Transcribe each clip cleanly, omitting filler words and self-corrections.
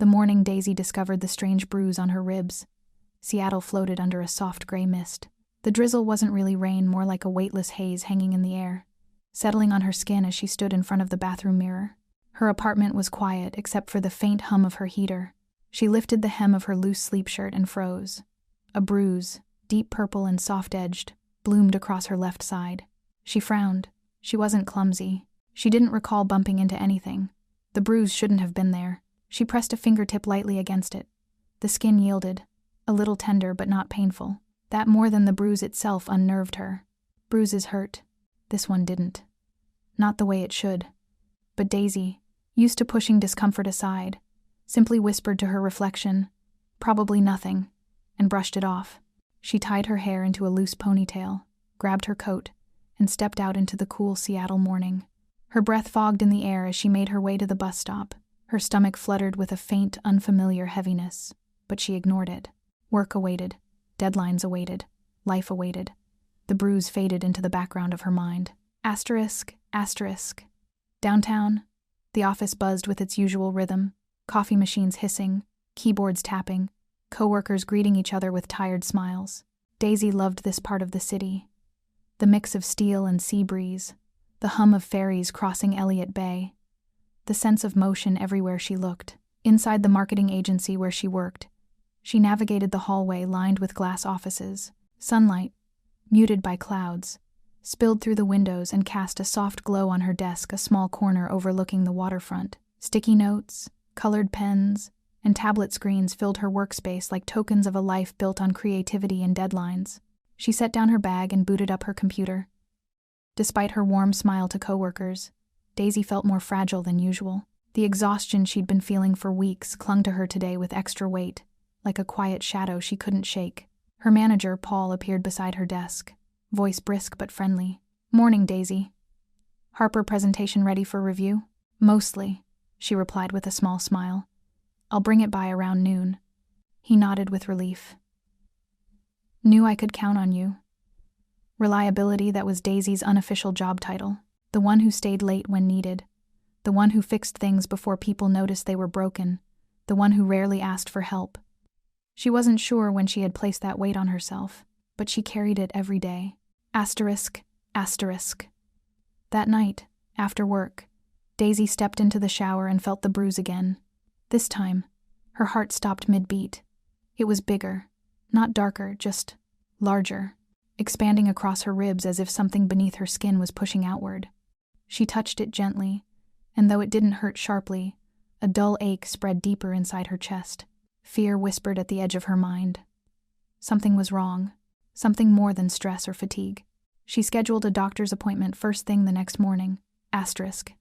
The morning Daisy discovered the strange bruise on her ribs. Seattle floated under a soft gray mist. The drizzle wasn't really rain, more like a weightless haze hanging in the air, settling on her skin as she stood in front of the bathroom mirror. Her apartment was quiet, except for the faint hum of her heater. She lifted the hem of her loose sleep shirt and froze. A bruise, deep purple and soft-edged, bloomed across her left side. She frowned. She wasn't clumsy. She didn't recall bumping into anything. The bruise shouldn't have been there. She pressed a fingertip lightly against it. The skin yielded, a little tender but not painful. That more than the bruise itself unnerved her. Bruises hurt. This one didn't. Not the way it should. But Daisy, used to pushing discomfort aside, simply whispered to her reflection, "Probably nothing," and brushed it off. She tied her hair into a loose ponytail, grabbed her coat, and stepped out into the cool Seattle morning. Her breath fogged in the air as she made her way to the bus stop. Her stomach fluttered with a faint, unfamiliar heaviness, but she ignored it. Work awaited. Deadlines awaited. Life awaited. The bruise faded into the background of her mind. Asterisk. Downtown, the office buzzed with its usual rhythm, coffee machines hissing, keyboards tapping, coworkers greeting each other with tired smiles. Daisy loved this part of the city. The mix of steel and sea breeze, the hum of ferries crossing Elliott Bay, the sense of motion everywhere she looked. Inside the marketing agency where she worked, she navigated the hallway lined with glass offices. Sunlight, muted by clouds, spilled through the windows and cast a soft glow on her desk, a small corner overlooking the waterfront. Sticky notes, colored pens, and tablet screens filled her workspace like tokens of a life built on creativity and deadlines. She set down her bag and booted up her computer. Despite her warm smile to coworkers, Daisy felt more fragile than usual. The exhaustion she'd been feeling for weeks clung to her today with extra weight, like a quiet shadow she couldn't shake. Her manager, Paul, appeared beside her desk, voice brisk but friendly. "Morning, Daisy. Harper presentation ready for review?" "Mostly," she replied with a small smile. "I'll bring it by around noon." He nodded with relief. Knew I could count on you. Reliability, that was Daisy's unofficial job title. The one who stayed late when needed. The one who fixed things before people noticed they were broken. The one who rarely asked for help. She wasn't sure when she had placed that weight on herself, but she carried it every day. Asterisk. That night, after work, Daisy stepped into the shower and felt the bruise again. This time, her heart stopped mid-beat. It was bigger, not darker, just larger, expanding across her ribs as if something beneath her skin was pushing outward. She touched it gently, and though it didn't hurt sharply, a dull ache spread deeper inside her chest. Fear whispered at the edge of her mind. Something was wrong, something more than stress or fatigue. She scheduled a doctor's appointment first thing the next morning. Asterisk.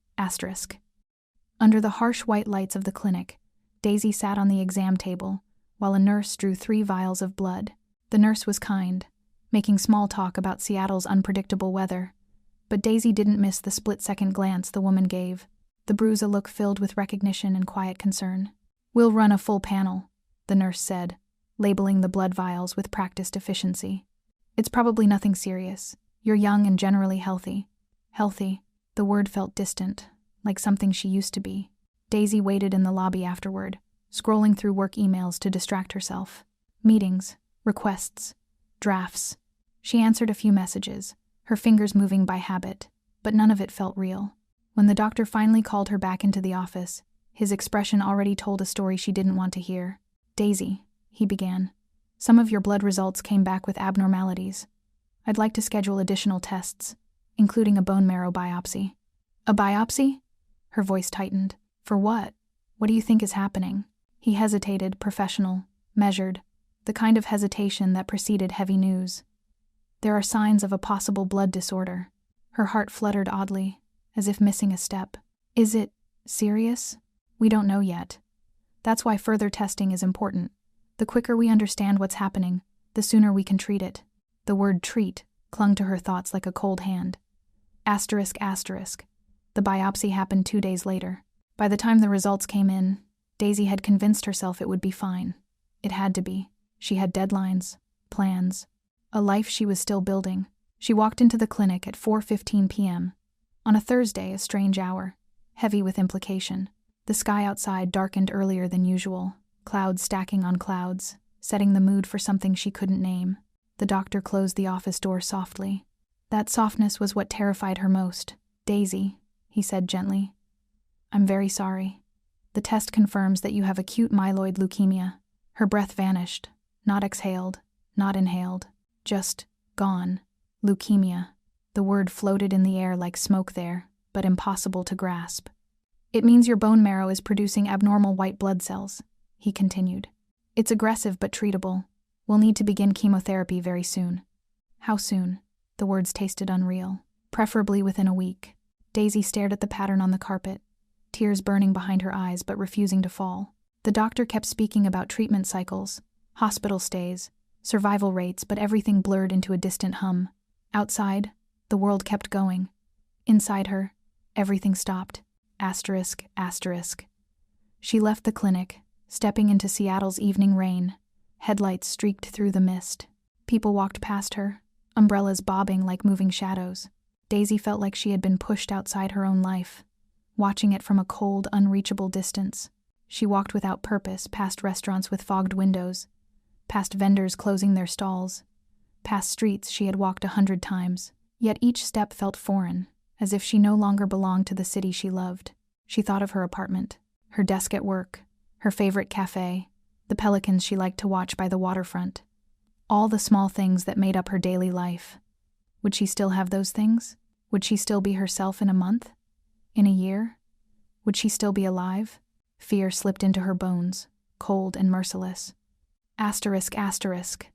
Under the harsh white lights of the clinic, Daisy sat on the exam table, while a nurse drew 3 vials of blood. The nurse was kind, making small talk about Seattle's unpredictable weather, but Daisy didn't miss the split-second glance the woman gave, the bruise a look filled with recognition and quiet concern. "We'll run a full panel," the nurse said, labeling the blood vials with practiced efficiency. "It's probably nothing serious. You're young and generally healthy." Healthy. The word felt distant, like something she used to be. Daisy waited in the lobby afterward, scrolling through work emails to distract herself. Meetings, requests, drafts. She answered a few messages, her fingers moving by habit, but none of it felt real. When the doctor finally called her back into the office, his expression already told a story she didn't want to hear. "Daisy," he began, "some of your blood results came back with abnormalities. I'd like to schedule additional tests, including a bone marrow biopsy." "A biopsy?" Her voice tightened. "For what? What do you think is happening?" He hesitated, professional, measured, the kind of hesitation that preceded heavy news. "There are signs of a possible blood disorder." Her heart fluttered oddly, as if missing a step. "Is it serious?" "We don't know yet. That's why further testing is important. The quicker we understand what's happening, the sooner we can treat it." The word treat clung to her thoughts like a cold hand. Asterisk. The biopsy happened 2 days later. By the time the results came in, Daisy had convinced herself it would be fine. It had to be. She had deadlines, plans, a life she was still building. She walked into the clinic at 4:15 p.m. On a Thursday, a strange hour, heavy with implication. The The sky outside darkened earlier than usual, clouds stacking on clouds, setting the mood for something she couldn't name. The doctor closed the office door softly. That softness was what terrified her most. "Daisy," he said gently, "I'm very sorry. The test confirms that you have acute myeloid leukemia." Her breath vanished, not exhaled, not inhaled, just gone. Leukemia. The word floated in the air like smoke there, but impossible to grasp. "It means your bone marrow is producing abnormal white blood cells," he continued. "It's aggressive but treatable. We'll need to begin chemotherapy very soon." How soon? The words tasted unreal. "Preferably within a week." Daisy stared at the pattern on the carpet, tears burning behind her eyes but refusing to fall. The doctor kept speaking about treatment cycles, hospital stays, survival rates, but everything blurred into a distant hum. Outside, the world kept going. Inside her, everything stopped. Asterisk, asterisk. She left the clinic, stepping into Seattle's evening rain. Headlights streaked through the mist. People walked past her, umbrellas bobbing like moving shadows. Daisy felt like she had been pushed outside her own life, watching it from a cold, unreachable distance. She walked without purpose, past restaurants with fogged windows, past vendors closing their stalls, past streets she had walked 100 times. Yet each step felt foreign, as if she no longer belonged to the city she loved. She thought of her apartment, her desk at work, her favorite cafe, the pelicans she liked to watch by the waterfront. All the small things that made up her daily life. Would she still have those things? Would she still be herself in a month? In a year? Would she still be alive? Fear slipped into her bones, cold and merciless. Asterisk, asterisk.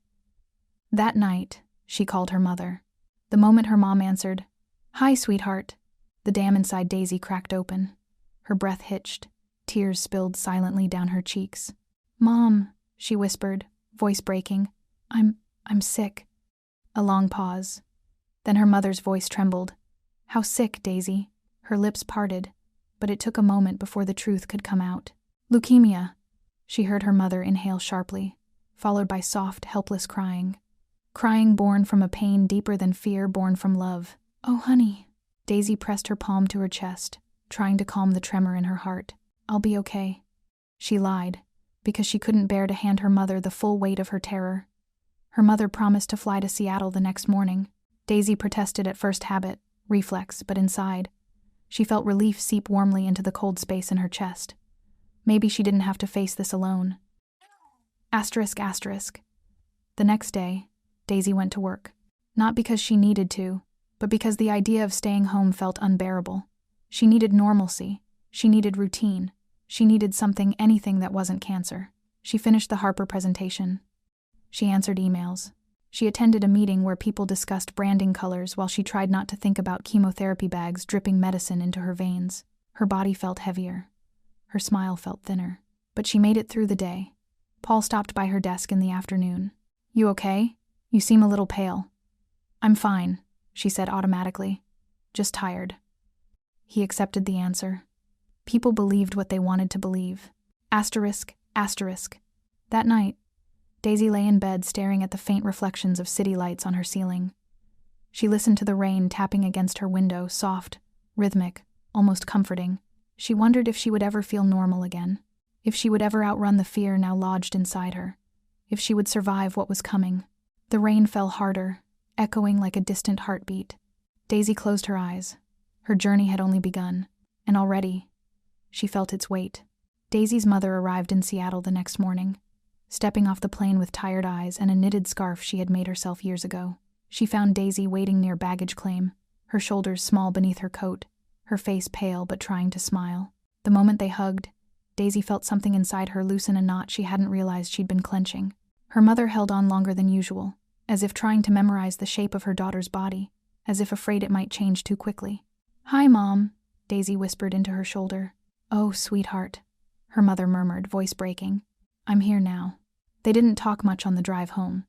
That night, she called her mother. The moment her mom answered, "Hi, sweetheart," the dam inside Daisy cracked open. Her breath hitched. Tears spilled silently down her cheeks. "Mom," she whispered, voice breaking. I'm sick." A long pause. Then her mother's voice trembled. "How sick, Daisy?" Her lips parted, but it took a moment before the truth could come out. "Leukemia." She heard her mother inhale sharply, followed by soft, helpless crying. Crying born from a pain deeper than fear born from love. "Oh, honey." Daisy pressed her palm to her chest, trying to calm the tremor in her heart. "I'll be okay." She lied, because she couldn't bear to hand her mother the full weight of her terror. Her mother promised to fly to Seattle the next morning. Daisy protested at first habit, reflex, but inside, she felt relief seep warmly into the cold space in her chest. Maybe she didn't have to face this alone. Asterisk, asterisk. The next day, Daisy went to work. Not because she needed to, but because the idea of staying home felt unbearable. She needed normalcy. She needed routine. She needed anything that wasn't cancer. She finished the Harper presentation. She answered emails. She attended a meeting where people discussed branding colors while she tried not to think about chemotherapy bags dripping medicine into her veins. Her body felt heavier. Her smile felt thinner. But she made it through the day. Paul stopped by her desk in the afternoon. "You okay? You seem a little pale." "I'm fine," she said automatically. "Just tired." He accepted the answer. People believed what they wanted to believe. Asterisk, asterisk. That night, Daisy lay in bed staring at the faint reflections of city lights on her ceiling. She listened to the rain tapping against her window, soft, rhythmic, almost comforting. She wondered if she would ever feel normal again, if she would ever outrun the fear now lodged inside her, if she would survive what was coming. The rain fell harder, echoing like a distant heartbeat. Daisy closed her eyes. Her journey had only begun, and already, she felt its weight. Daisy's mother arrived in Seattle the next morning, stepping off the plane with tired eyes and a knitted scarf she had made herself years ago. She found Daisy waiting near baggage claim, her shoulders small beneath her coat, her face pale but trying to smile. The moment they hugged, Daisy felt something inside her loosen a knot she hadn't realized she'd been clenching. Her mother held on longer than usual, as if trying to memorize the shape of her daughter's body, as if afraid it might change too quickly. "Hi, Mom," Daisy whispered into her shoulder. "Oh, sweetheart," her mother murmured, voice breaking. "I'm here now." They didn't talk much on the drive home.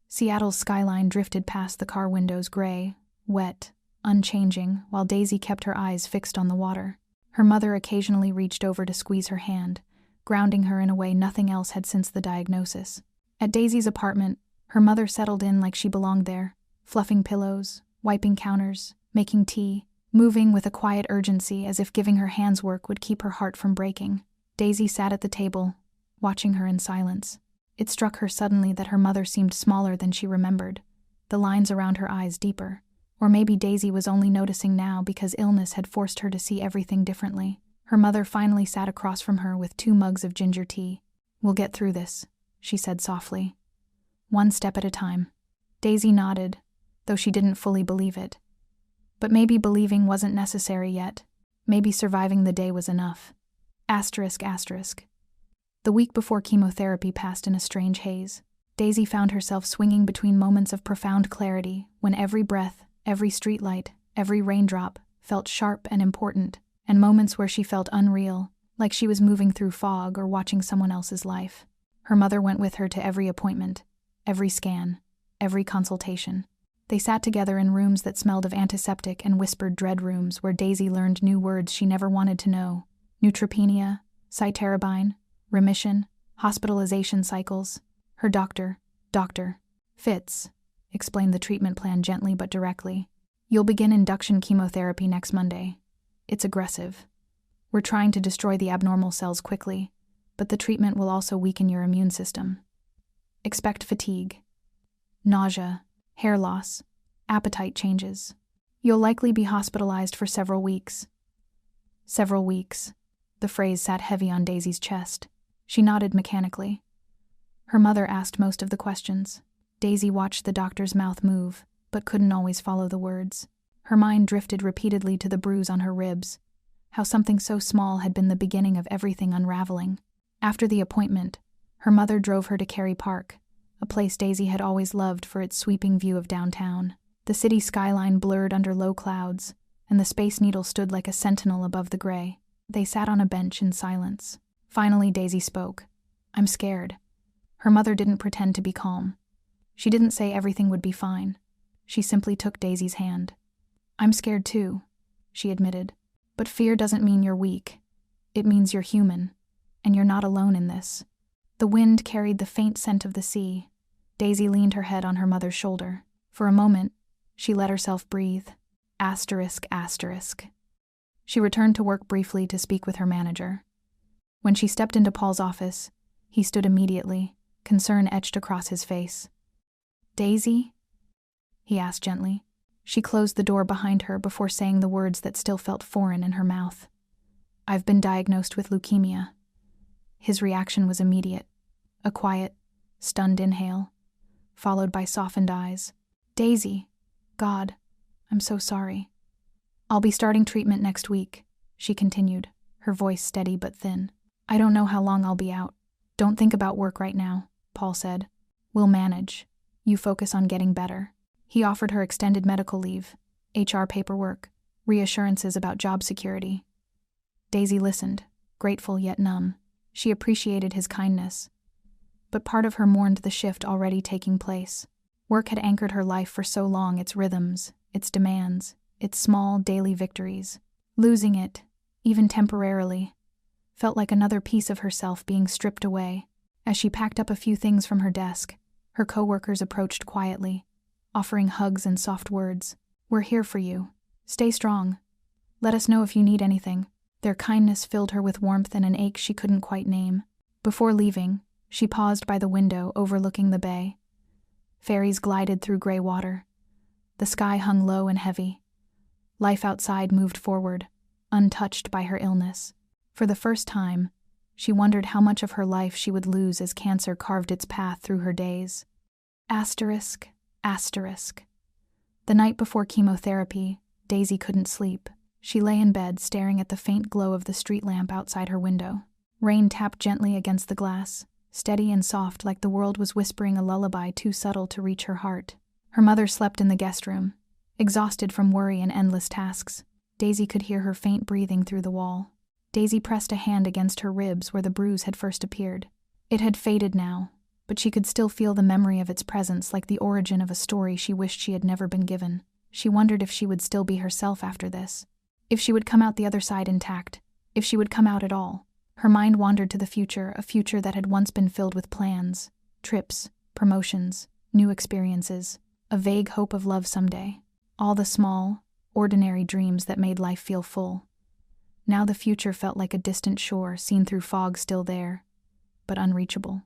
Seattle's skyline drifted past the car windows, gray, wet, unchanging, while Daisy kept her eyes fixed on the water. Her mother occasionally reached over to squeeze her hand, grounding her in a way nothing else had since the diagnosis. At Daisy's apartment, her mother settled in like she belonged there, fluffing pillows, wiping counters, making tea, moving with a quiet urgency as if giving her hands work would keep her heart from breaking. Daisy sat at the table, watching her in silence. It struck her suddenly that her mother seemed smaller than she remembered, the lines around her eyes deeper. Or maybe Daisy was only noticing now because illness had forced her to see everything differently. Her mother finally sat across from her with 2 mugs of ginger tea. "We'll get through this," she said softly. "One step at a time." Daisy nodded, though she didn't fully believe it. But maybe believing wasn't necessary yet. Maybe surviving the day was enough. ***. The week before chemotherapy passed in a strange haze. Daisy found herself swinging between moments of profound clarity when every breath, every streetlight, every raindrop felt sharp and important, and moments where she felt unreal, like she was moving through fog or watching someone else's life. Her mother went with her to every appointment, every scan, every consultation. They sat together in rooms that smelled of antiseptic and whispered dread rooms where Daisy learned new words she never wanted to know. Neutropenia, cytarabine, remission, hospitalization cycles. Her doctor, Dr. Fitz, explained the treatment plan gently but directly. "You'll begin induction chemotherapy next Monday. It's aggressive. We're trying to destroy the abnormal cells quickly, but the treatment will also weaken your immune system. Expect fatigue, nausea, hair loss, appetite changes. You'll likely be hospitalized for several weeks." Several weeks. The phrase sat heavy on Daisy's chest. She nodded mechanically. Her mother asked most of the questions. Daisy watched the doctor's mouth move, but couldn't always follow the words. Her mind drifted repeatedly to the bruise on her ribs, how something so small had been the beginning of everything unraveling. After the appointment, her mother drove her to Cary Park, a place Daisy had always loved for its sweeping view of downtown. The city skyline blurred under low clouds, and the Space Needle stood like a sentinel above the gray. They sat on a bench in silence. Finally, Daisy spoke. "I'm scared." Her mother didn't pretend to be calm. She didn't say everything would be fine. She simply took Daisy's hand. "I'm scared too," she admitted. "But fear doesn't mean you're weak. It means you're human, and you're not alone in this." The wind carried the faint scent of the sea. Daisy leaned her head on her mother's shoulder. For a moment, she let herself breathe. ***. She returned to work briefly to speak with her manager. When she stepped into Paul's office, he stood immediately, concern etched across his face. "Daisy?" he asked gently. She closed the door behind her before saying the words that still felt foreign in her mouth. "I've been diagnosed with leukemia." His reaction was immediate. A quiet, stunned inhale, followed by softened eyes. "Daisy, God, I'm so sorry." "I'll be starting treatment next week," she continued, her voice steady but thin. "I don't know how long I'll be out." "Don't think about work right now," Paul said. "We'll manage. You focus on getting better." He offered her extended medical leave, HR paperwork, reassurances about job security. Daisy listened, grateful yet numb. She appreciated his kindness. But part of her mourned the shift already taking place. Work had anchored her life for so long, its rhythms, its demands, its small daily victories. Losing it, even temporarily, felt like another piece of herself being stripped away. As she packed up a few things from her desk, her coworkers approached quietly, offering hugs and soft words. "We're here for you. Stay strong. Let us know if you need anything." Their kindness filled her with warmth and an ache she couldn't quite name. Before leaving, she paused by the window overlooking the bay. Ferries glided through gray water. The sky hung low and heavy. Life outside moved forward, untouched by her illness. For the first time, she wondered how much of her life she would lose as cancer carved its path through her days. ***. The night before chemotherapy, Daisy couldn't sleep. She lay in bed staring at the faint glow of the street lamp outside her window. Rain tapped gently against the glass, steady and soft like the world was whispering a lullaby too subtle to reach her heart. Her mother slept in the guest room, exhausted from worry and endless tasks. Daisy could hear her faint breathing through the wall. Daisy pressed a hand against her ribs where the bruise had first appeared. It had faded now, but she could still feel the memory of its presence like the origin of a story she wished she had never been given. She wondered if she would still be herself after this. If she would come out the other side intact. If she would come out at all. Her mind wandered to the future, a future that had once been filled with plans, trips, promotions, new experiences, a vague hope of love someday. All the small, ordinary dreams that made life feel full. Now the future felt like a distant shore seen through fog still there, but unreachable.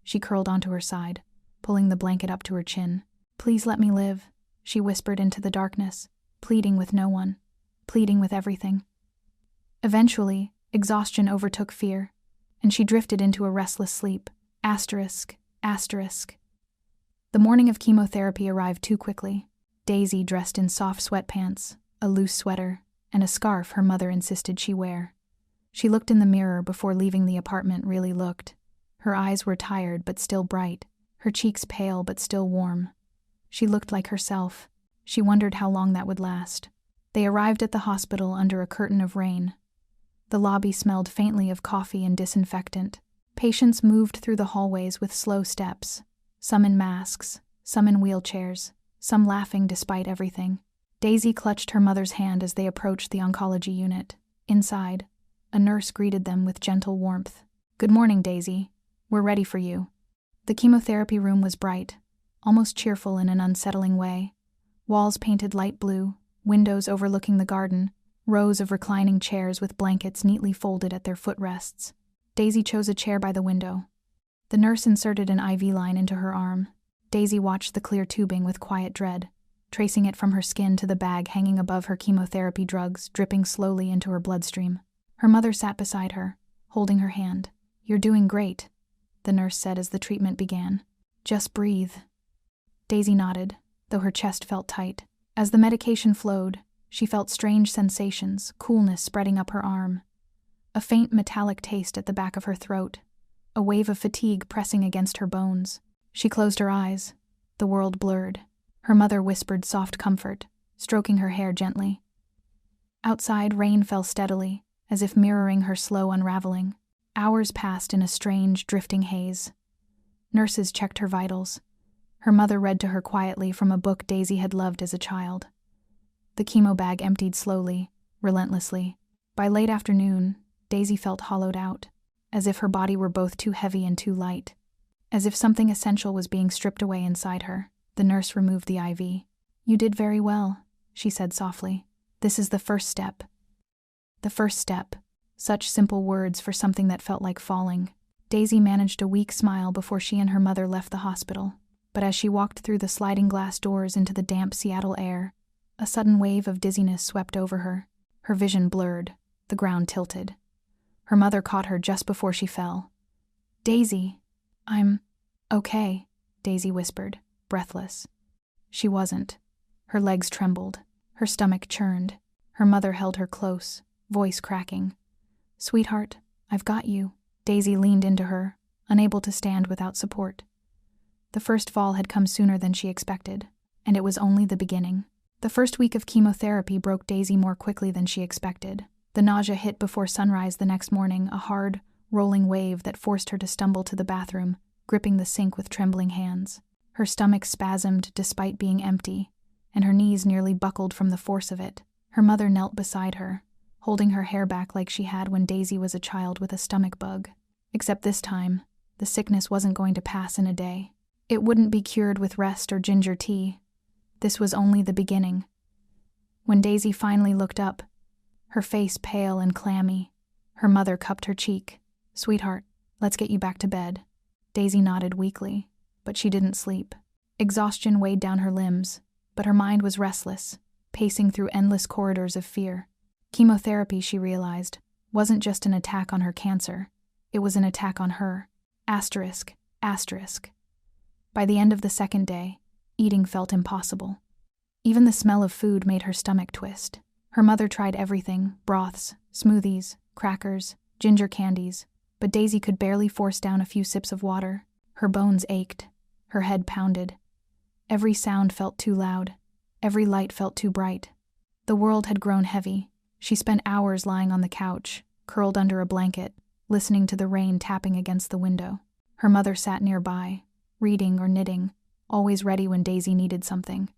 She curled onto her side, pulling the blanket up to her chin. "Please let me live," she whispered into the darkness, pleading with no one, pleading with everything. Eventually, exhaustion overtook fear, and she drifted into a restless sleep. Asterisk. The morning of chemotherapy arrived too quickly. Daisy, dressed in soft sweatpants, a loose sweater, and a scarf her mother insisted she wear. She looked in the mirror before leaving the apartment. Really looked. Her eyes were tired but still bright, her cheeks pale but still warm. She looked like herself. She wondered how long that would last. They arrived at the hospital under a curtain of rain. The lobby smelled faintly of coffee and disinfectant. Patients moved through the hallways with slow steps, some in masks, some in wheelchairs, some laughing despite everything. Daisy clutched her mother's hand as they approached the oncology unit. Inside, a nurse greeted them with gentle warmth. "Good morning, Daisy. We're ready for you." The chemotherapy room was bright, almost cheerful in an unsettling way. Walls painted light blue, windows overlooking the garden, rows of reclining chairs with blankets neatly folded at their footrests. Daisy chose a chair by the window. The nurse inserted an IV line into her arm. Daisy watched the clear tubing with quiet dread, tracing it from her skin to the bag hanging above her chemotherapy drugs, dripping slowly into her bloodstream. Her mother sat beside her, holding her hand. "You're doing great," the nurse said as the treatment began. "Just breathe." Daisy nodded, though her chest felt tight. As the medication flowed, she felt strange sensations, coolness spreading up her arm, a faint metallic taste at the back of her throat, a wave of fatigue pressing against her bones. She closed her eyes. The world blurred. Her mother whispered soft comfort, stroking her hair gently. Outside, rain fell steadily, as if mirroring her slow unraveling. Hours passed in a strange, drifting haze. Nurses checked her vitals. Her mother read to her quietly from a book Daisy had loved as a child. The chemo bag emptied slowly, relentlessly. By late afternoon, Daisy felt hollowed out, as if her body were both too heavy and too light, as if something essential was being stripped away inside her. The nurse removed the IV. "You did very well," she said softly. "This is the first step." The first step. Such simple words for something that felt like falling. Daisy managed a weak smile before she and her mother left the hospital. But as she walked through the sliding glass doors into the damp Seattle air, a sudden wave of dizziness swept over her. Her vision blurred, the ground tilted. Her mother caught her just before she fell. "Daisy, I'm okay," Daisy whispered, breathless. She wasn't. Her legs trembled. Her stomach churned. Her mother held her close, voice cracking. "Sweetheart, I've got you." Daisy leaned into her, unable to stand without support. The first fall had come sooner than she expected, and it was only the beginning. The first week of chemotherapy broke Daisy more quickly than she expected. The nausea hit before sunrise the next morning, a hard, rolling wave that forced her to stumble to the bathroom, gripping the sink with trembling hands. Her stomach spasmed despite being empty, and her knees nearly buckled from the force of it. Her mother knelt beside her, holding her hair back like she had when Daisy was a child with a stomach bug. Except this time, the sickness wasn't going to pass in a day. It wouldn't be cured with rest or ginger tea. This was only the beginning. When Daisy finally looked up, her face pale and clammy, her mother cupped her cheek. "Sweetheart, let's get you back to bed." Daisy nodded weakly, but she didn't sleep. Exhaustion weighed down her limbs, but her mind was restless, pacing through endless corridors of fear. Chemotherapy, she realized, wasn't just an attack on her cancer. It was an attack on her. Asterisk. By the end of the second day, eating felt impossible. Even the smell of food made her stomach twist. Her mother tried everything: broths, smoothies, crackers, ginger candies, but Daisy could barely force down a few sips of water. Her bones ached. Her head pounded. Every sound felt too loud. Every light felt too bright. The world had grown heavy. She spent hours lying on the couch, curled under a blanket, listening to the rain tapping against the window. Her mother sat nearby, reading or knitting, always ready when Daisy needed something.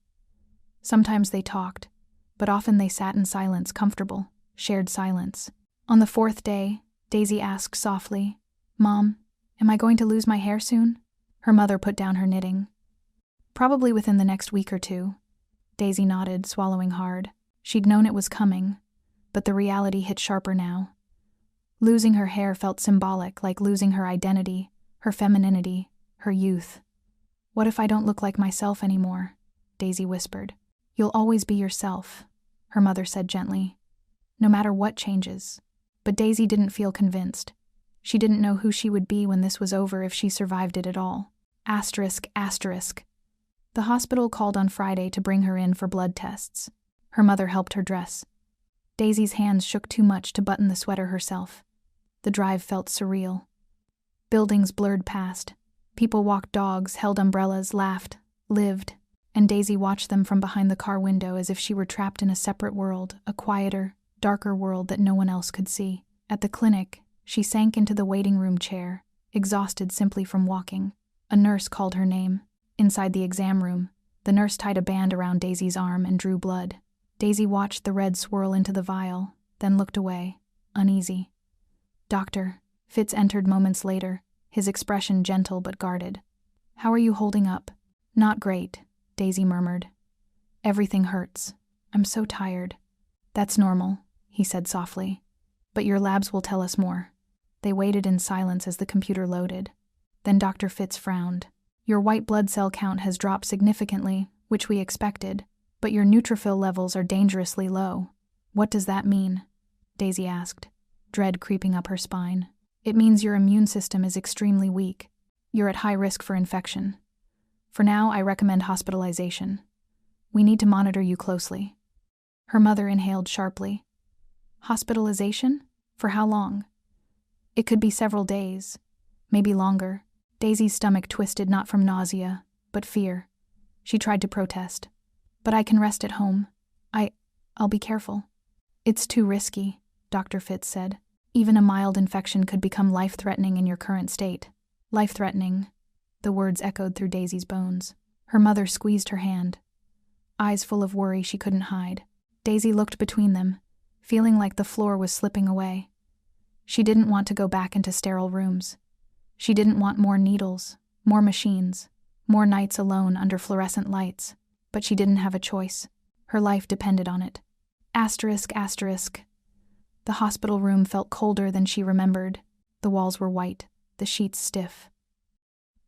Sometimes they talked, but often they sat in silence, comfortable, shared silence. On the fourth day, Daisy asked softly, "Mom, am I going to lose my hair soon?" Her mother put down her knitting. "Probably within the next week or two." Daisy nodded, swallowing hard. She'd known it was coming, but the reality hit sharper now. Losing her hair felt symbolic, like losing her identity, her femininity, her youth. "What if I don't look like myself anymore?" Daisy whispered. "You'll always be yourself," her mother said gently. "No matter what changes." But Daisy didn't feel convinced. She didn't know who she would be when this was over, if she survived it at all. Asterisk. The hospital called on Friday to bring her in for blood tests. Her mother helped her dress. Daisy's hands shook too much to button the sweater herself. The drive felt surreal. Buildings blurred past. People walked dogs, held umbrellas, laughed, lived, and Daisy watched them from behind the car window as if she were trapped in a separate world, a quieter, darker world that no one else could see. At the clinic, she sank into the waiting room chair, exhausted simply from walking. A nurse called her name. Inside the exam room, the nurse tied a band around Daisy's arm and drew blood. Daisy watched the red swirl into the vial, then looked away, uneasy. "Doctor," Fitz entered moments later, his expression gentle but guarded. "How are you holding up?" "Not great," Daisy murmured. "Everything hurts. I'm so tired." "That's normal," he said softly. "But your labs will tell us more." They waited in silence as the computer loaded. Then Dr. Fitz frowned. "Your white blood cell count has dropped significantly, which we expected, but your neutrophil levels are dangerously low." "What does that mean?" Daisy asked, dread creeping up her spine. "It means your immune system is extremely weak. You're at high risk for infection. For now, I recommend hospitalization. We need to monitor you closely." Her mother inhaled sharply. "Hospitalization? For how long?" "It could be several days, maybe longer." Daisy's stomach twisted, not from nausea, but fear. She tried to protest. "But I can rest at home. I'll be careful." "It's too risky," Dr. Fitz said. "Even a mild infection could become life-threatening in your current state." "Life-threatening," the words echoed through Daisy's bones. Her mother squeezed her hand, eyes full of worry she couldn't hide. Daisy looked between them, feeling like the floor was slipping away. She didn't want to go back into sterile rooms. She didn't want more needles, more machines, more nights alone under fluorescent lights, but she didn't have a choice. Her life depended on it. Asterisk. The hospital room felt colder than she remembered. The walls were white, the sheets stiff.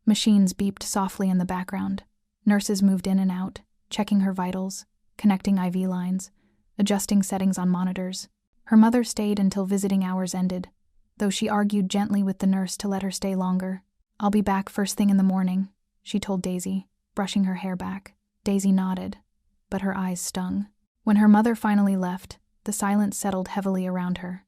Machines beeped softly in the background. Nurses moved in and out, checking her vitals, connecting IV lines, adjusting settings on monitors. Her mother stayed until visiting hours ended, though she argued gently with the nurse to let her stay longer. "I'll be back first thing in the morning," she told Daisy, brushing her hair back. Daisy nodded, but her eyes stung. When her mother finally left, the silence settled heavily around her.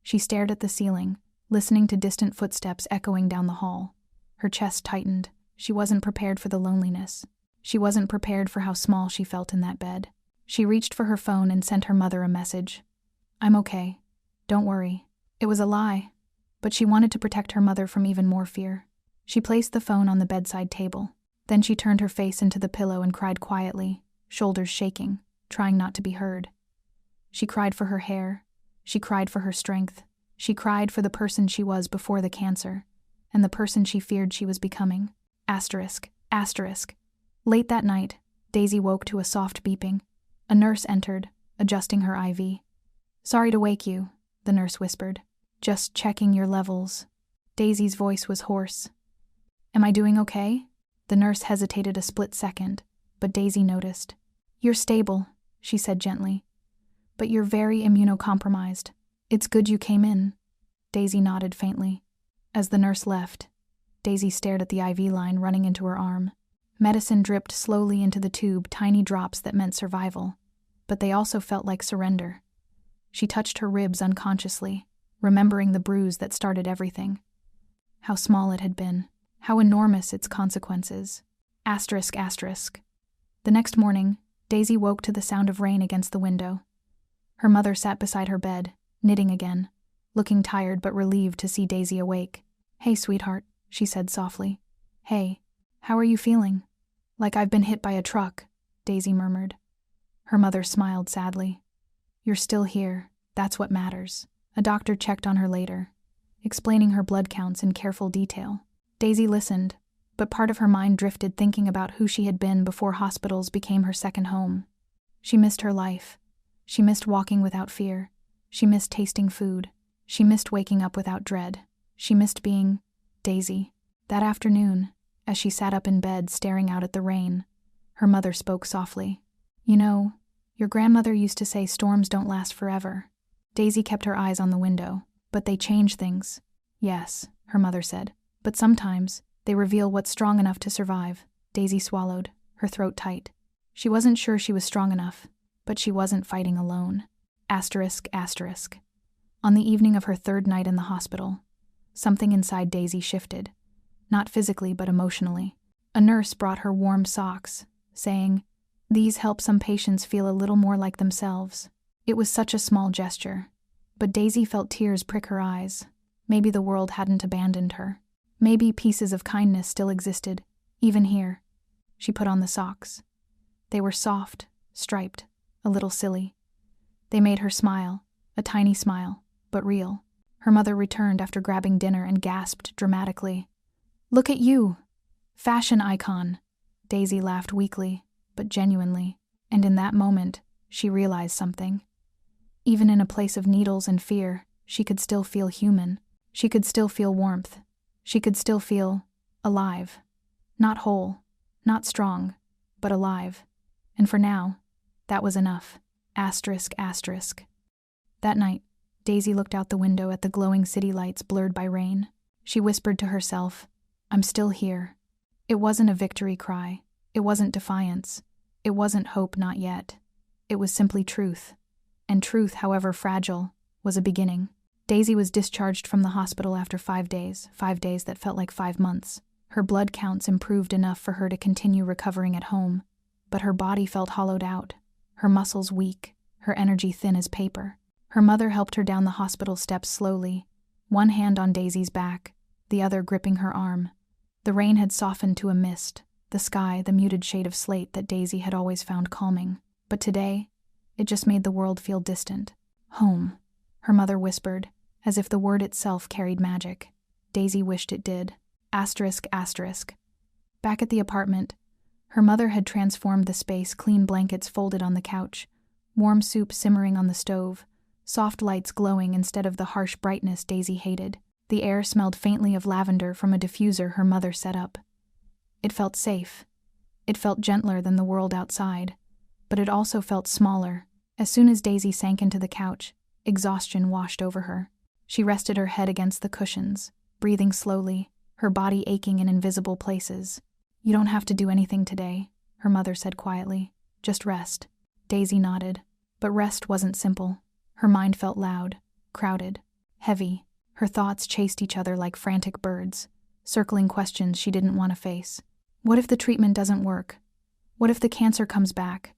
She stared at the ceiling, listening to distant footsteps echoing down the hall. Her chest tightened. She wasn't prepared for the loneliness. She wasn't prepared for how small she felt in that bed. She reached for her phone and sent her mother a message. "I'm okay. Don't worry." It was a lie, but she wanted to protect her mother from even more fear. She placed the phone on the bedside table. Then she turned her face into the pillow and cried quietly, shoulders shaking, trying not to be heard. She cried for her hair. She cried for her strength. She cried for the person she was before the cancer, and the person she feared she was becoming. Asterisk. Late that night, Daisy woke to a soft beeping. A nurse entered, adjusting her IV. "Sorry to wake you," the nurse whispered. "Just checking your levels." Daisy's voice was hoarse. "Am I doing okay?" The nurse hesitated a split second, but Daisy noticed. "You're stable," she said gently. "But you're very immunocompromised. It's good you came in." Daisy nodded faintly. As the nurse left, Daisy stared at the IV line running into her arm. Medicine dripped slowly into the tube, tiny drops that meant survival, but they also felt like surrender. She touched her ribs unconsciously, remembering the bruise that started everything. How small it had been, how enormous its consequences. Asterisk. The next morning, Daisy woke to the sound of rain against the window. Her mother sat beside her bed, knitting again, looking tired but relieved to see Daisy awake. "Hey, sweetheart," she said softly. "Hey, how are you feeling?" "Like I've been hit by a truck," Daisy murmured. Her mother smiled sadly. "You're still here. That's what matters." A doctor checked on her later, explaining her blood counts in careful detail. Daisy listened, but part of her mind drifted thinking about who she had been before hospitals became her second home. She missed her life, She missed walking without fear. She missed tasting food. She missed waking up without dread. She missed being Daisy. That afternoon, as she sat up in bed staring out at the rain, her mother spoke softly. "You know, your grandmother used to say storms don't last forever." Daisy kept her eyes on the window. "But they change things." "Yes," her mother said. "But sometimes they reveal what's strong enough to survive." Daisy swallowed, her throat tight. She wasn't sure she was strong enough, but she wasn't fighting alone. Asterisk, asterisk. On the evening of her third night in the hospital, something inside Daisy shifted. Not physically, but emotionally. A nurse brought her warm socks, saying, "These help some patients feel a little more like themselves." It was such a small gesture, but Daisy felt tears prick her eyes. Maybe the world hadn't abandoned her. Maybe pieces of kindness still existed, even here. She put on the socks. They were soft, striped, a little silly. They made her smile, a tiny smile, but real. Her mother returned after grabbing dinner and gasped dramatically, "Look at you! Fashion icon!" Daisy laughed weakly, but genuinely, and in that moment, she realized something. Even in a place of needles and fear, she could still feel human. She could still feel warmth. She could still feel alive. Not whole, not strong, but alive. And for now, that was enough. Asterisk, asterisk. That night, Daisy looked out the window at the glowing city lights blurred by rain. She whispered to herself, "I'm still here." It wasn't a victory cry. It wasn't defiance. It wasn't hope not yet. It was simply truth. And truth, however fragile, was a beginning. Daisy was discharged from the hospital after 5 days that felt like 5 months. Her blood counts improved enough for her to continue recovering at home, but her body felt hollowed out, her muscles weak, her energy thin as paper. Her mother helped her down the hospital steps slowly, one hand on Daisy's back, the other gripping her arm. The rain had softened to a mist, the sky the muted shade of slate that Daisy had always found calming. But today, it just made the world feel distant. "Home," her mother whispered, as if the word itself carried magic. Daisy wished it did. Asterisk, asterisk. Back at the apartment, her mother had transformed the space, clean blankets folded on the couch, warm soup simmering on the stove, soft lights glowing instead of the harsh brightness Daisy hated. The air smelled faintly of lavender from a diffuser her mother set up. It felt safe. It felt gentler than the world outside, but it also felt smaller. As soon as Daisy sank into the couch, exhaustion washed over her. She rested her head against the cushions, breathing slowly, her body aching in invisible places. "You don't have to do anything today," her mother said quietly. "Just rest." Daisy nodded, but rest wasn't simple. Her mind felt loud, crowded, heavy. Her thoughts chased each other like frantic birds, circling questions she didn't want to face. What if the treatment doesn't work? What if the cancer comes back?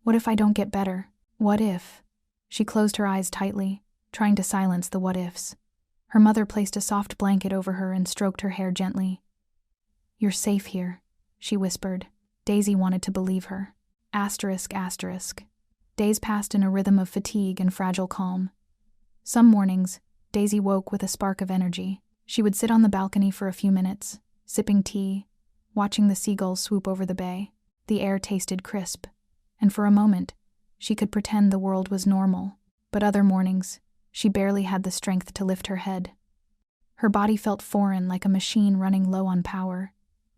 What if I don't get better? What if? She closed her eyes tightly, trying to silence the what-ifs. Her mother placed a soft blanket over her and stroked her hair gently. "You're safe here," she whispered. Daisy wanted to believe her. Asterisk, asterisk. Days passed in a rhythm of fatigue and fragile calm. Some mornings, Daisy woke with a spark of energy. She would sit on the balcony for a few minutes, sipping tea, watching the seagulls swoop over the bay. The air tasted crisp, and for a moment, she could pretend the world was normal. But other mornings, she barely had the strength to lift her head. Her body felt foreign, like a machine running low on power,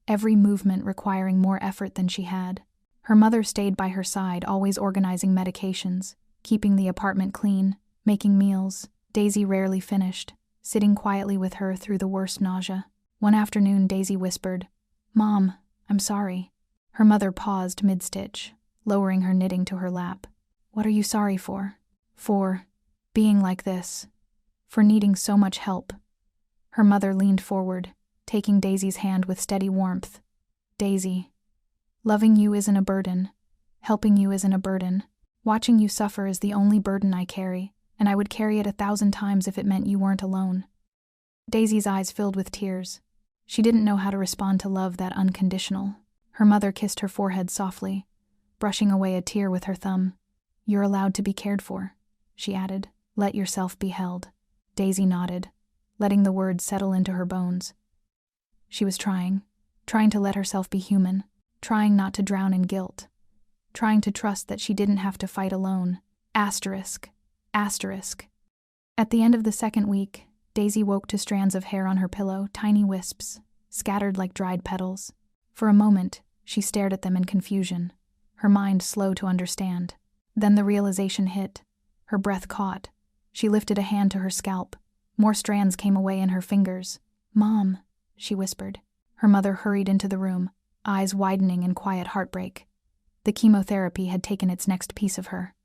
every movement requiring more effort than she had. Her mother stayed by her side, always organizing medications, keeping the apartment clean, making meals. Daisy rarely finished, sitting quietly with her through the worst nausea. One afternoon, Daisy whispered, "Mom, I'm sorry." Her mother paused mid-stitch, lowering her knitting to her lap. "What are you sorry for?" "For being like this. For needing so much help." Her mother leaned forward, taking Daisy's hand with steady warmth. "Daisy, loving you isn't a burden. Helping you isn't a burden. Watching you suffer is the only burden I carry, and I would carry it 1,000 times if it meant you weren't alone." Daisy's eyes filled with tears. She didn't know how to respond to love that unconditional. Her mother kissed her forehead softly, brushing away a tear with her thumb. "You're allowed to be cared for," she added. "Let yourself be held." Daisy nodded, letting the words settle into her bones. She was trying to let herself be human, trying not to drown in guilt, trying to trust that she didn't have to fight alone. Asterisk. Asterisk. At the end of the second week, Daisy woke to strands of hair on her pillow, tiny wisps, scattered like dried petals. For a moment, she stared at them in confusion, her mind slow to understand. Then the realization hit. Her breath caught. She lifted a hand to her scalp. More strands came away in her fingers. "Mom," she whispered. Her mother hurried into the room, eyes widening in quiet heartbreak. The chemotherapy had taken its next piece of her.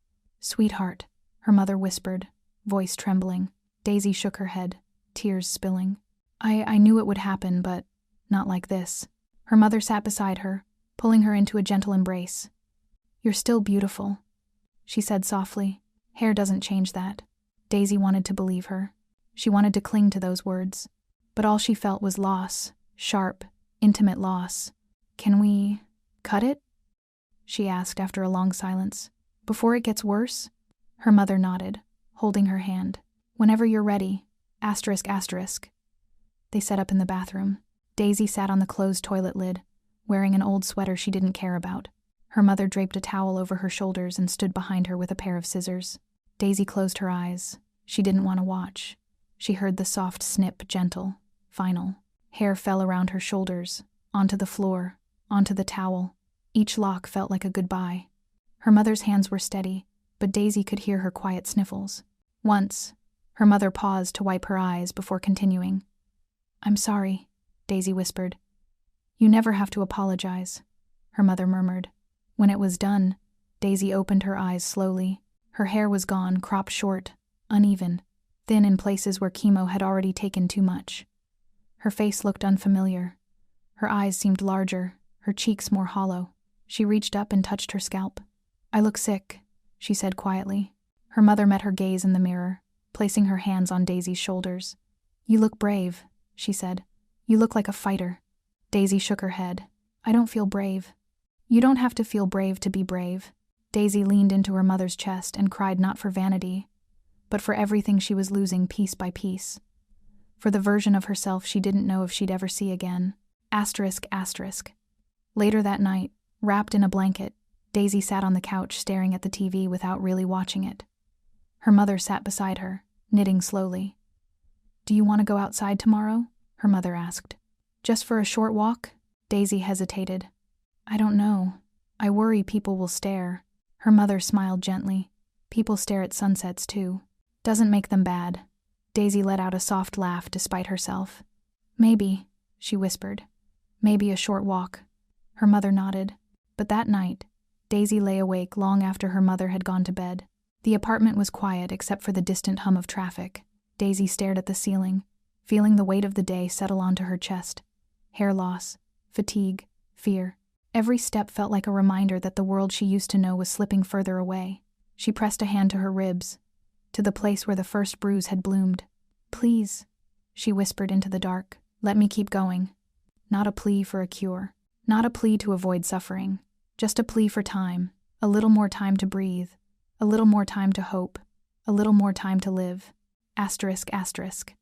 "Sweetheart," her mother whispered, voice trembling. Daisy shook her head, tears spilling. I knew it would happen, but not like this." Her mother sat beside her, pulling her into a gentle embrace. "You're still beautiful," she said softly. "Hair doesn't change that." Daisy wanted to believe her. She wanted to cling to those words. But all she felt was loss, sharp, intimate loss. "Can we cut it?" she asked after a long silence. "Before it gets worse?" Her mother nodded, holding her hand. "Whenever you're ready. Asterisk, asterisk." They set up in the bathroom. Daisy sat on the closed toilet lid, wearing an old sweater she didn't care about. Her mother draped a towel over her shoulders and stood behind her with a pair of scissors. Daisy closed her eyes. She didn't want to watch. She heard the soft snip, gentle, final. Hair fell around her shoulders, onto the floor, onto the towel. Each lock felt like a goodbye. Her mother's hands were steady, but Daisy could hear her quiet sniffles. Once, her mother paused to wipe her eyes before continuing. "I'm sorry," Daisy whispered. "You never have to apologize," her mother murmured. When it was done, Daisy opened her eyes slowly. Her hair was gone, cropped short, uneven, thin in places where chemo had already taken too much. Her face looked unfamiliar. Her eyes seemed larger, her cheeks more hollow. She reached up and touched her scalp. "I look sick," she said quietly. Her mother met her gaze in the mirror, placing her hands on Daisy's shoulders. "You look brave," she said. "You look like a fighter." Daisy shook her head. "I don't feel brave." "You don't have to feel brave to be brave." Daisy leaned into her mother's chest and cried not for vanity, but for everything she was losing piece by piece. For the version of herself she didn't know if she'd ever see again. Asterisk, asterisk. Later that night, wrapped in a blanket, Daisy sat on the couch staring at the TV without really watching it. Her mother sat beside her, knitting slowly. "Do you want to go outside tomorrow?" her mother asked. "Just for a short walk?" Daisy hesitated. "I don't know. I worry people will stare." Her mother smiled gently. "People stare at sunsets too. Doesn't make them bad." Daisy let out a soft laugh despite herself. "Maybe," she whispered. "Maybe a short walk." Her mother nodded. But that night, Daisy lay awake long after her mother had gone to bed. The apartment was quiet except for the distant hum of traffic. Daisy stared at the ceiling, feeling the weight of the day settle onto her chest. Hair loss, fatigue, fear. Every step felt like a reminder that the world she used to know was slipping further away. She pressed a hand to her ribs, to the place where the first bruise had bloomed. "Please," she whispered into the dark, "let me keep going." Not a plea for a cure. Not a plea to avoid suffering. Just a plea for time. A little more time to breathe. A little more time to hope. A little more time to live. Asterisk, asterisk.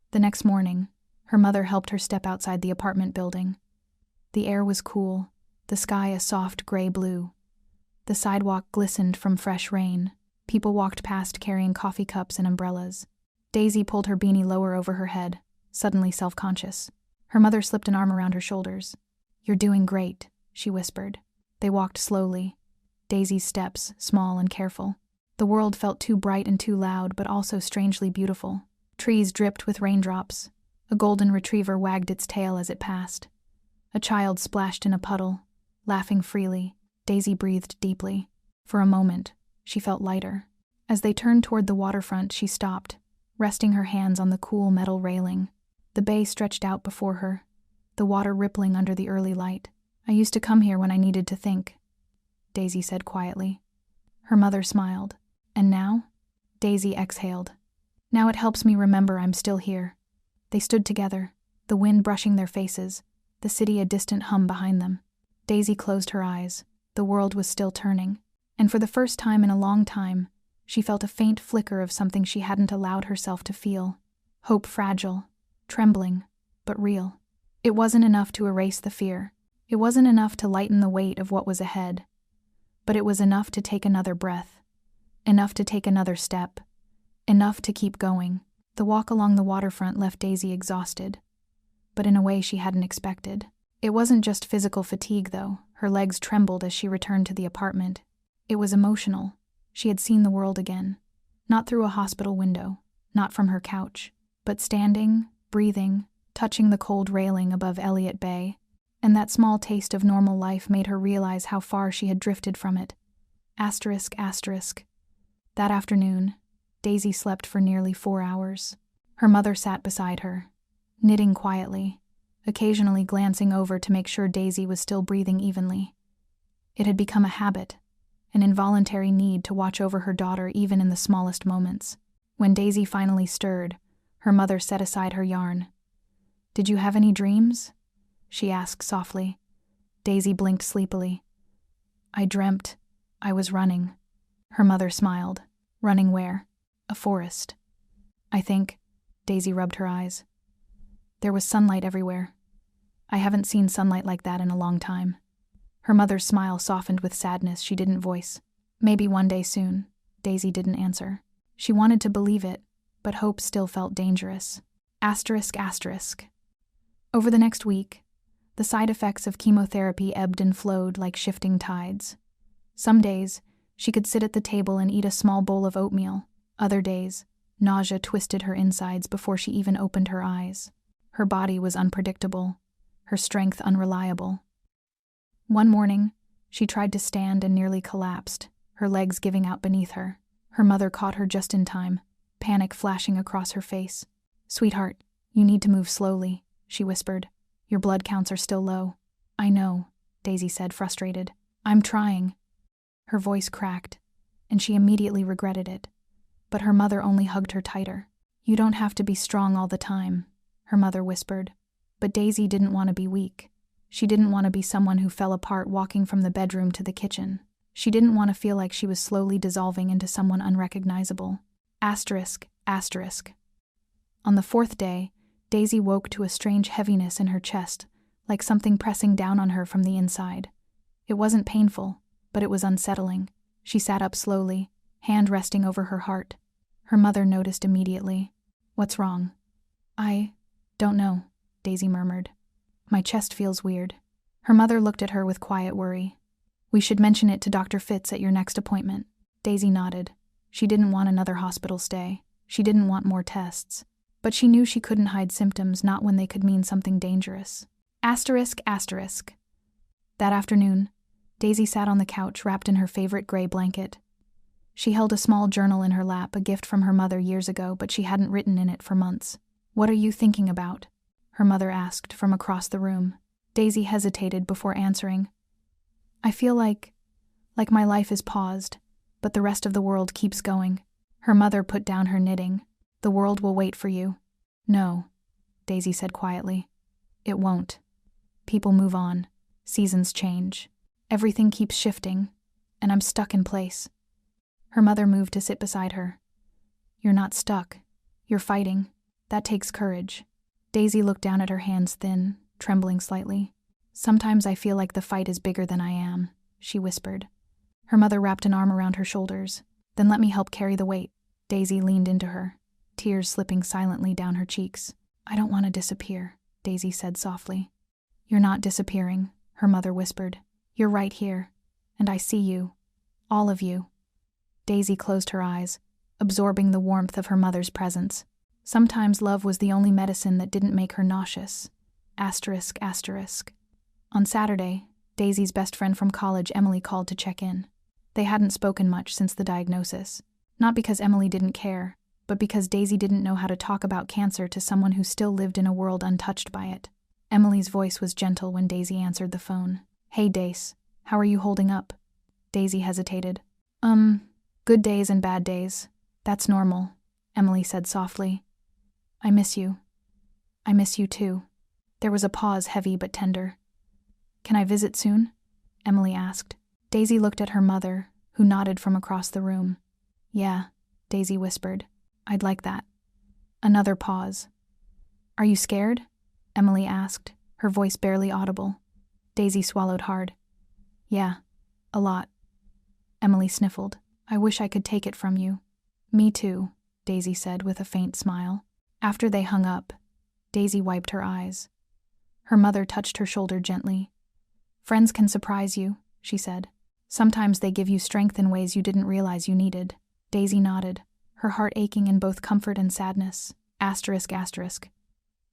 The next morning, her mother helped her step outside the apartment building. The air was cool, the sky a soft gray blue. The sidewalk glistened from fresh rain. People walked past carrying coffee cups and umbrellas. Daisy pulled her beanie lower over her head, suddenly self-conscious. Her mother slipped an arm around her shoulders. "You're doing great," she whispered. They walked slowly, Daisy's steps small and careful. The world felt too bright and too loud, but also strangely beautiful. Trees dripped with raindrops. A golden retriever wagged its tail as it passed. A child splashed in a puddle, laughing freely. Daisy breathed deeply. For a moment, she felt lighter. As they turned toward the waterfront, she stopped, resting her hands on the cool metal railing. The bay stretched out before her, the water rippling under the early light. "I used to come here when I needed to think," Daisy said quietly. Her mother smiled. "And now?" Daisy exhaled. "Now it helps me remember I'm still here." They stood together, the wind brushing their faces, the city a distant hum behind them. Daisy closed her eyes. The world was still turning. And for the first time in a long time, she felt a faint flicker of something she hadn't allowed herself to feel. Hope fragile, trembling, but real. It wasn't enough to erase the fear. It wasn't enough to lighten the weight of what was ahead. But it was enough to take another breath. enough to take another step, enough to keep going. The walk along the waterfront left Daisy exhausted, but in a way she hadn't expected. It wasn't just physical fatigue, though. Her legs trembled as she returned to the apartment. It was emotional. She had seen the world again. Not through a hospital window, not from her couch, but standing, breathing, touching the cold railing above Elliott Bay, and that small taste of normal life made her realize how far she had drifted from it. That afternoon, Daisy slept for nearly 4 hours. Her mother sat beside her, knitting quietly, occasionally glancing over to make sure Daisy was still breathing evenly. It had become a habit, an involuntary need to watch over her daughter even in the smallest moments. When Daisy finally stirred, her mother set aside her yarn. "Did you have any dreams?" she asked softly. Daisy blinked sleepily. "I dreamt I was running." Her mother smiled. "Running where?" "A forest." "I think." Daisy rubbed her eyes. "There was sunlight everywhere. I haven't seen sunlight like that in a long time." Her mother's smile softened with sadness she didn't voice. "Maybe one day soon." Daisy didn't answer. She wanted to believe it, but hope still felt dangerous. Over the next week, the side effects of chemotherapy ebbed and flowed like shifting tides. Some days, she could sit at the table and eat a small bowl of oatmeal. Other days, nausea twisted her insides before she even opened her eyes. Her body was unpredictable, her strength unreliable. One morning, she tried to stand and nearly collapsed, her legs giving out beneath her. Her mother caught her just in time, panic flashing across her face. "Sweetheart, you need to move slowly," she whispered. "Your blood counts are still low." "I know," Daisy said, frustrated. "I'm trying." Her voice cracked, and she immediately regretted it. But her mother only hugged her tighter. "You don't have to be strong all the time," her mother whispered. But Daisy didn't want to be weak. She didn't want to be someone who fell apart walking from the bedroom to the kitchen. She didn't want to feel like she was slowly dissolving into someone unrecognizable. On the 4th day, Daisy woke to a strange heaviness in her chest, like something pressing down on her from the inside. It wasn't painful, but it was unsettling. She sat up slowly, hand resting over her heart. Her mother noticed immediately. "What's wrong?" "I don't know," Daisy murmured. "My chest feels weird." Her mother looked at her with quiet worry. "We should mention it to Dr. Fitz at your next appointment." Daisy nodded. She didn't want another hospital stay. She didn't want more tests. But she knew she couldn't hide symptoms, not when they could mean something dangerous. That afternoon, Daisy sat on the couch wrapped in her favorite gray blanket. She held a small journal in her lap, a gift from her mother years ago, but she hadn't written in it for months. "What are you thinking about?" her mother asked from across the room. Daisy hesitated before answering. "I feel like my life is paused, but the rest of the world keeps going." Her mother put down her knitting. "The world will wait for you." "No," Daisy said quietly. "It won't. People move on. Seasons change. Everything keeps shifting, and I'm stuck in place." Her mother moved to sit beside her. "You're not stuck. You're fighting. That takes courage." Daisy looked down at her hands, thin, trembling slightly. "Sometimes I feel like the fight is bigger than I am," she whispered. Her mother wrapped an arm around her shoulders. "Then let me help carry the weight." Daisy leaned into her, tears slipping silently down her cheeks. "I don't want to disappear," Daisy said softly. "You're not disappearing," her mother whispered. "You're right here, and I see you. All of you." Daisy closed her eyes, absorbing the warmth of her mother's presence. Sometimes love was the only medicine that didn't make her nauseous. On Saturday, Daisy's best friend from college, Emily, called to check in. They hadn't spoken much since the diagnosis. Not because Emily didn't care, but because Daisy didn't know how to talk about cancer to someone who still lived in a world untouched by it. Emily's voice was gentle when Daisy answered the phone. "Hey, Dace, how are you holding up?" Daisy hesitated. Good days and bad days. That's normal," Emily said softly. "I miss you." "I miss you too." There was a pause, heavy but tender. "Can I visit soon?" Emily asked. Daisy looked at her mother, who nodded from across the room. "Yeah," Daisy whispered. "I'd like that." Another pause. "Are you scared?" Emily asked, her voice barely audible. Daisy swallowed hard. "Yeah, a lot." Emily sniffled. I wish I could take it from you." "Me too," Daisy said with a faint smile. After they hung up, Daisy wiped her eyes. Her mother touched her shoulder gently. "Friends can surprise you," she said. "Sometimes they give you strength in ways you didn't realize you needed." Daisy nodded, her heart aching in both comfort and sadness. ***.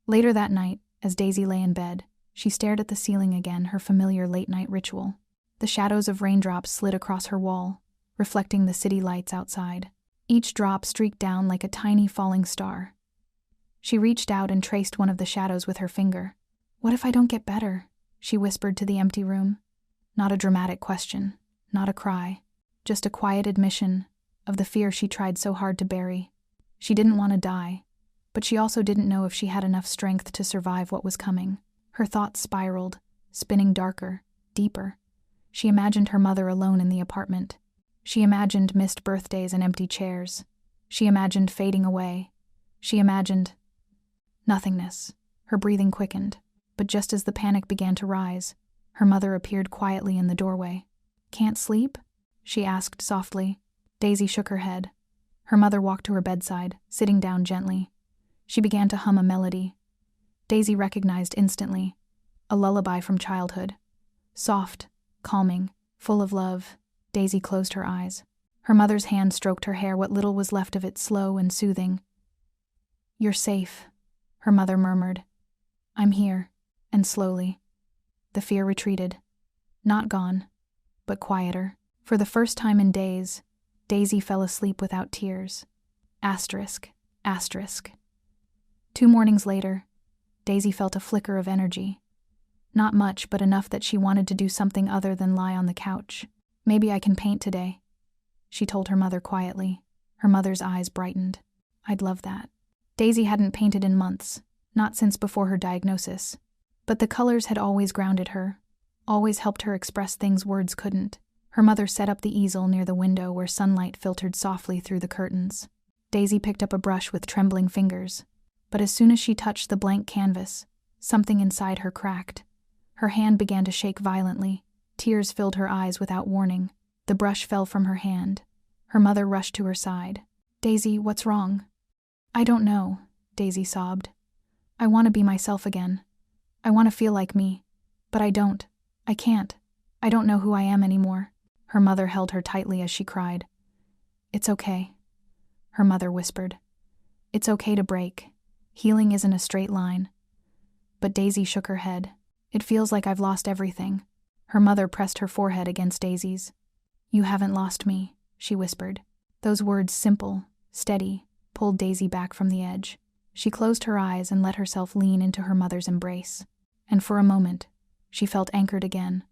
Later that night, as Daisy lay in bed, she stared at the ceiling again, her familiar late-night ritual. The shadows of raindrops slid across her wall, reflecting the city lights outside. Each drop streaked down like a tiny falling star. She reached out and traced one of the shadows with her finger. "What if I don't get better?" she whispered to the empty room. Not a dramatic question, not a cry, just a quiet admission of the fear she tried so hard to bury. She didn't want to die, but she also didn't know if she had enough strength to survive what was coming. Her thoughts spiraled, spinning darker, deeper. She imagined her mother alone in the apartment. She imagined missed birthdays and empty chairs. She imagined fading away. She imagined nothingness. Her breathing quickened, but just as the panic began to rise, her mother appeared quietly in the doorway. "Can't sleep?" she asked softly. Daisy shook her head. Her mother walked to her bedside, sitting down gently. She began to hum a melody Daisy recognized instantly, a lullaby from childhood. Soft, calming, full of love, Daisy closed her eyes. Her mother's hand stroked her hair, what little was left of it slow and soothing. "You're safe," her mother murmured. "I'm here," and slowly. The fear retreated. Not gone, but quieter. For the first time in days, Daisy fell asleep without tears. ***. 2 mornings later, Daisy felt a flicker of energy. Not much, but enough that she wanted to do something other than lie on the couch. "Maybe I can paint today," she told her mother quietly. Her mother's eyes brightened. "I'd love that." Daisy hadn't painted in months, not since before her diagnosis. But the colors had always grounded her, always helped her express things words couldn't. Her mother set up the easel near the window where sunlight filtered softly through the curtains. Daisy picked up a brush with trembling fingers. But as soon as she touched the blank canvas, something inside her cracked. Her hand began to shake violently. Tears filled her eyes without warning. The brush fell from her hand. Her mother rushed to her side. "Daisy, what's wrong?" "I don't know," Daisy sobbed. "I want to be myself again. I want to feel like me. But I don't. I can't. I don't know who I am anymore." Her mother held her tightly as she cried. "It's okay," her mother whispered. "It's okay to break. Healing isn't a straight line." But Daisy shook her head. "It feels like I've lost everything." Her mother pressed her forehead against Daisy's. "You haven't lost me," she whispered. Those words, simple, steady, pulled Daisy back from the edge. She closed her eyes and let herself lean into her mother's embrace. And for a moment, she felt anchored again.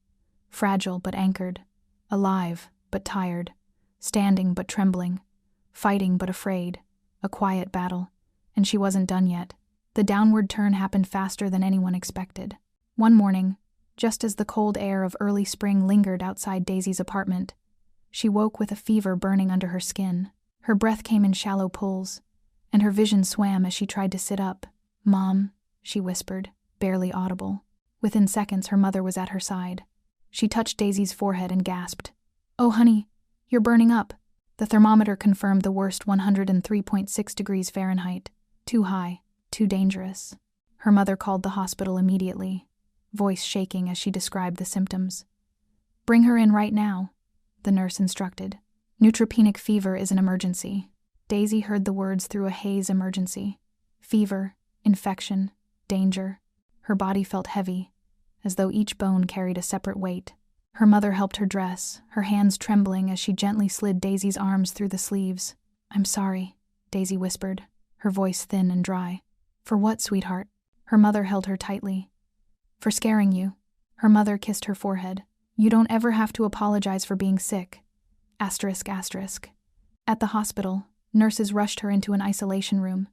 Fragile but anchored. Alive but tired. Standing but trembling. Fighting but afraid. A quiet battle. And she wasn't done yet. The downward turn happened faster than anyone expected. One morning, just as the cold air of early spring lingered outside Daisy's apartment, she woke with a fever burning under her skin. Her breath came in shallow pulls, and her vision swam as she tried to sit up. "Mom," she whispered, barely audible. Within seconds, her mother was at her side. She touched Daisy's forehead and gasped. "Oh, honey, you're burning up." The thermometer confirmed the worst 103.6 degrees Fahrenheit. Too high, too dangerous. Her mother called the hospital immediately, voice shaking as she described the symptoms. "Bring her in right now," the nurse instructed. "Neutropenic fever is an emergency." Daisy heard the words through a haze. Emergency. Fever, infection, danger. Her body felt heavy, as though each bone carried a separate weight. Her mother helped her dress, her hands trembling as she gently slid Daisy's arms through the sleeves. "I'm sorry," Daisy whispered, her voice thin and dry. "For what, sweetheart?" Her mother held her tightly. "For scaring you." Her mother kissed her forehead. "You don't ever have to apologize for being sick." ***. At the hospital, nurses rushed her into an isolation room.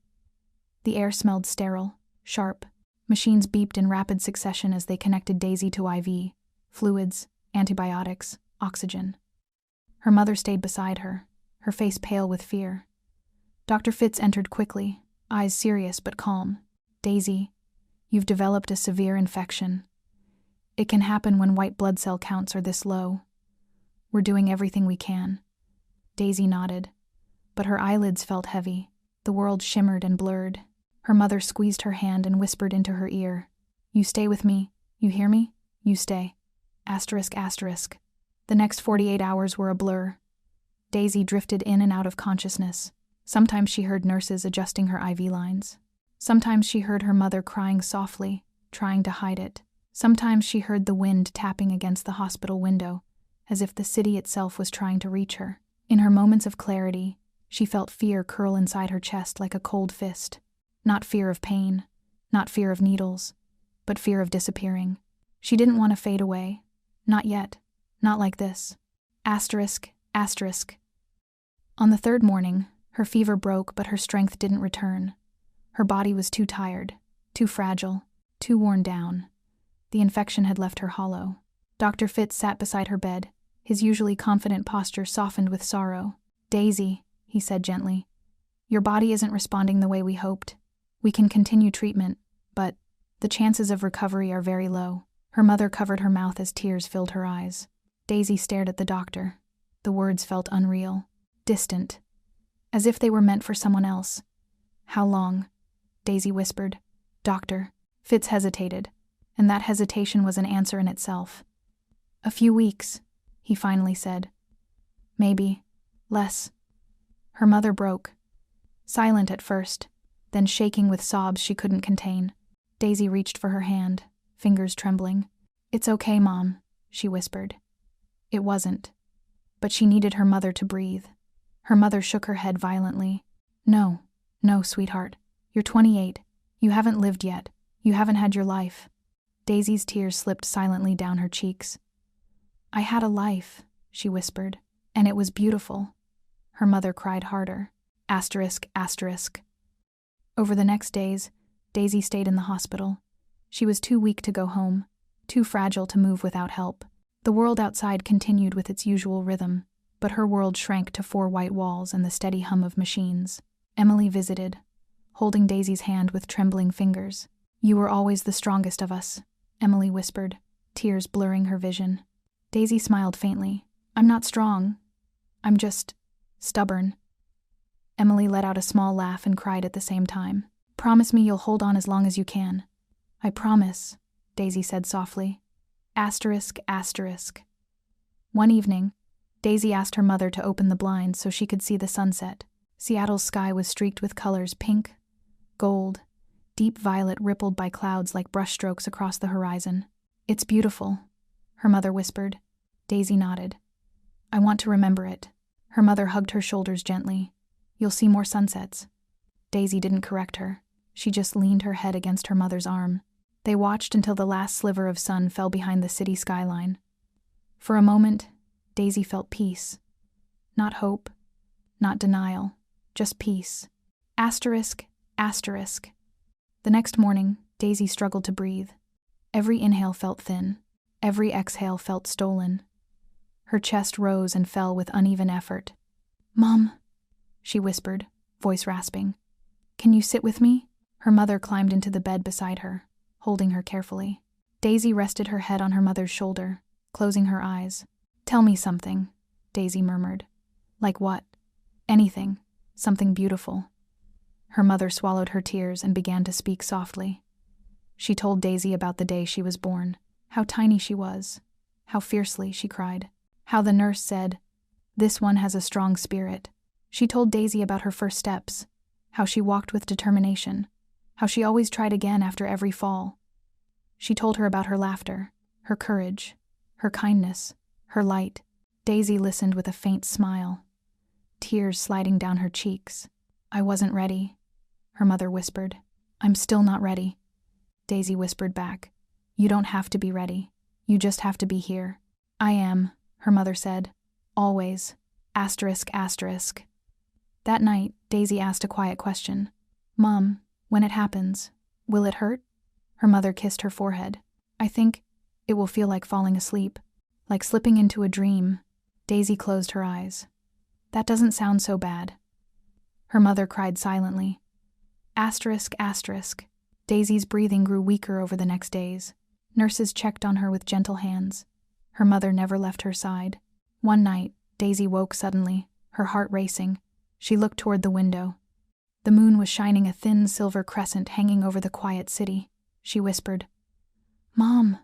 The air smelled sterile, sharp. Machines beeped in rapid succession as they connected Daisy to IV, fluids, antibiotics, oxygen. Her mother stayed beside her, her face pale with fear. Dr. Fitz entered quickly, eyes serious but calm. "Daisy, you've developed a severe infection. It can happen when white blood cell counts are this low. We're doing everything we can. Daisy nodded, but her eyelids felt heavy. The world shimmered and blurred. Her mother squeezed her hand and whispered into her ear, "You stay with me, you hear me? You stay." ****. The next 48 hours were a blur. Daisy drifted in and out of consciousness. Sometimes she heard nurses adjusting her IV lines. Sometimes she heard her mother crying softly, trying to hide it. Sometimes she heard the wind tapping against the hospital window, as if the city itself was trying to reach her. In her moments of clarity, she felt fear curl inside her chest like a cold fist. Not fear of pain, not fear of needles, but fear of disappearing. She didn't want to fade away. Not yet. Not like this. ***. On the third morning, her fever broke, but her strength didn't return. Her body was too tired, too fragile, too worn down. The infection had left her hollow. Dr. Fitz sat beside her bed, his usually confident posture softened with sorrow. "Daisy," he said gently, "your body isn't responding the way we hoped. We can continue treatment, but the chances of recovery are very low." Her mother covered her mouth as tears filled her eyes. Daisy stared at the doctor. The words felt unreal, distant, as if they were meant for someone else. "How long?" Daisy whispered. "Doctor." Fitz hesitated, and that hesitation was an answer in itself. "A few weeks," he finally said. "Maybe less." Her mother broke, silent at first, then shaking with sobs she couldn't contain. Daisy reached for her hand, fingers trembling. "It's okay, Mom," she whispered. It wasn't, but she needed her mother to breathe. Her mother shook her head violently. No, sweetheart. You're 28. You haven't lived yet. You haven't had your life." Daisy's tears slipped silently down her cheeks. "I had a life," she whispered, "and it was beautiful." Her mother cried harder. ***. Over the next days, Daisy stayed in the hospital. She was too weak to go home, too fragile to move without help. The world outside continued with its usual rhythm, but her world shrank to 4 white walls and the steady hum of machines. Emily visited, holding Daisy's hand with trembling fingers. "You were always the strongest of us," Emily whispered, tears blurring her vision. Daisy smiled faintly. "I'm not strong. I'm just stubborn." Emily let out a small laugh and cried at the same time. "Promise me you'll hold on as long as you can." "I promise," Daisy said softly. ***. One evening, Daisy asked her mother to open the blinds so she could see the sunset. Seattle's sky was streaked with colors: pink, gold, deep violet rippled by clouds like brushstrokes across the horizon. "It's beautiful," her mother whispered. Daisy nodded. "I want to remember it." Her mother hugged her shoulders gently. "You'll see more sunsets." Daisy didn't correct her. She just leaned her head against her mother's arm. They watched until the last sliver of sun fell behind the city skyline. For a moment, Daisy felt peace. Not hope, not denial, just peace. ***. The next morning, Daisy struggled to breathe. Every inhale felt thin. Every exhale felt stolen. Her chest rose and fell with uneven effort. "Mom," she whispered, voice rasping. "Can you sit with me?" Her mother climbed into the bed beside her, holding her carefully. Daisy rested her head on her mother's shoulder, closing her eyes. "Tell me something," Daisy murmured. "Like what?" "Anything. Something beautiful." Her mother swallowed her tears and began to speak softly. She told Daisy about the day she was born, how tiny she was, how fiercely she cried, how the nurse said, "This one has a strong spirit." She told Daisy about her first steps, how she walked with determination, how she always tried again after every fall. She told her about her laughter, her courage, her kindness, her light. Daisy listened with a faint smile, tears sliding down her cheeks. "I wasn't ready," her mother whispered. "I'm still not ready." Daisy whispered back, "You don't have to be ready. You just have to be here." "I am," her mother said. "Always. ***. That night, Daisy asked a quiet question. "Mom, when it happens, will it hurt?" Her mother kissed her forehead. "I think it will feel like falling asleep, like slipping into a dream." Daisy closed her eyes. "That doesn't sound so bad." Her mother cried silently. ***. Daisy's breathing grew weaker over the next days. Nurses checked on her with gentle hands. Her mother never left her side. One night, Daisy woke suddenly, her heart racing. She looked toward the window. The moon was shining a thin silver crescent hanging over the quiet city. She whispered, "Mom,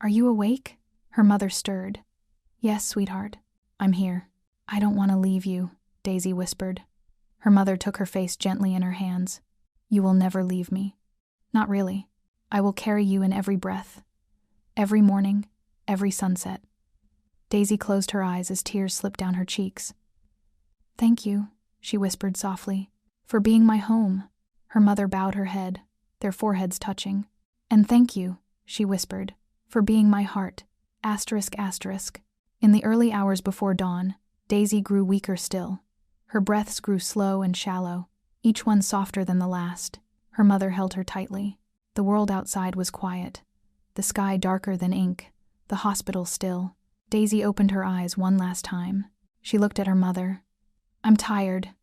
are you awake?" Her mother stirred. "Yes, sweetheart, I'm here." "I don't want to leave you," Daisy whispered. Her mother took her face gently in her hands. "You will never leave me." "Not really. I will carry you in every breath. Every morning, every sunset." Daisy closed her eyes as tears slipped down her cheeks. "Thank you," she whispered softly, "for being my home." Her mother bowed her head, their foreheads touching. "And thank you," she whispered, "for being my heart." ***. In the early hours before dawn, Daisy grew weaker still. Her breaths grew slow and shallow, each one softer than the last. Her mother held her tightly. The world outside was quiet, the sky darker than ink, the hospital still. Daisy opened her eyes one last time. She looked at her mother. "I'm tired,"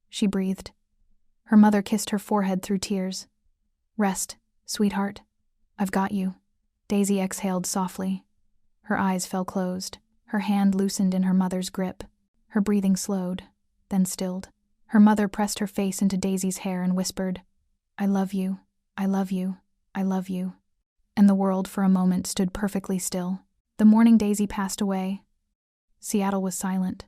she breathed. Her mother kissed her forehead through tears. "Rest, sweetheart. I've got you." Daisy exhaled softly. Her eyes fell closed. Her hand loosened in her mother's grip. Her breathing slowed, then stilled. Her mother pressed her face into Daisy's hair and whispered, "I love you, I love you, I love you." And the world for a moment stood perfectly still. The morning Daisy passed away, Seattle was silent.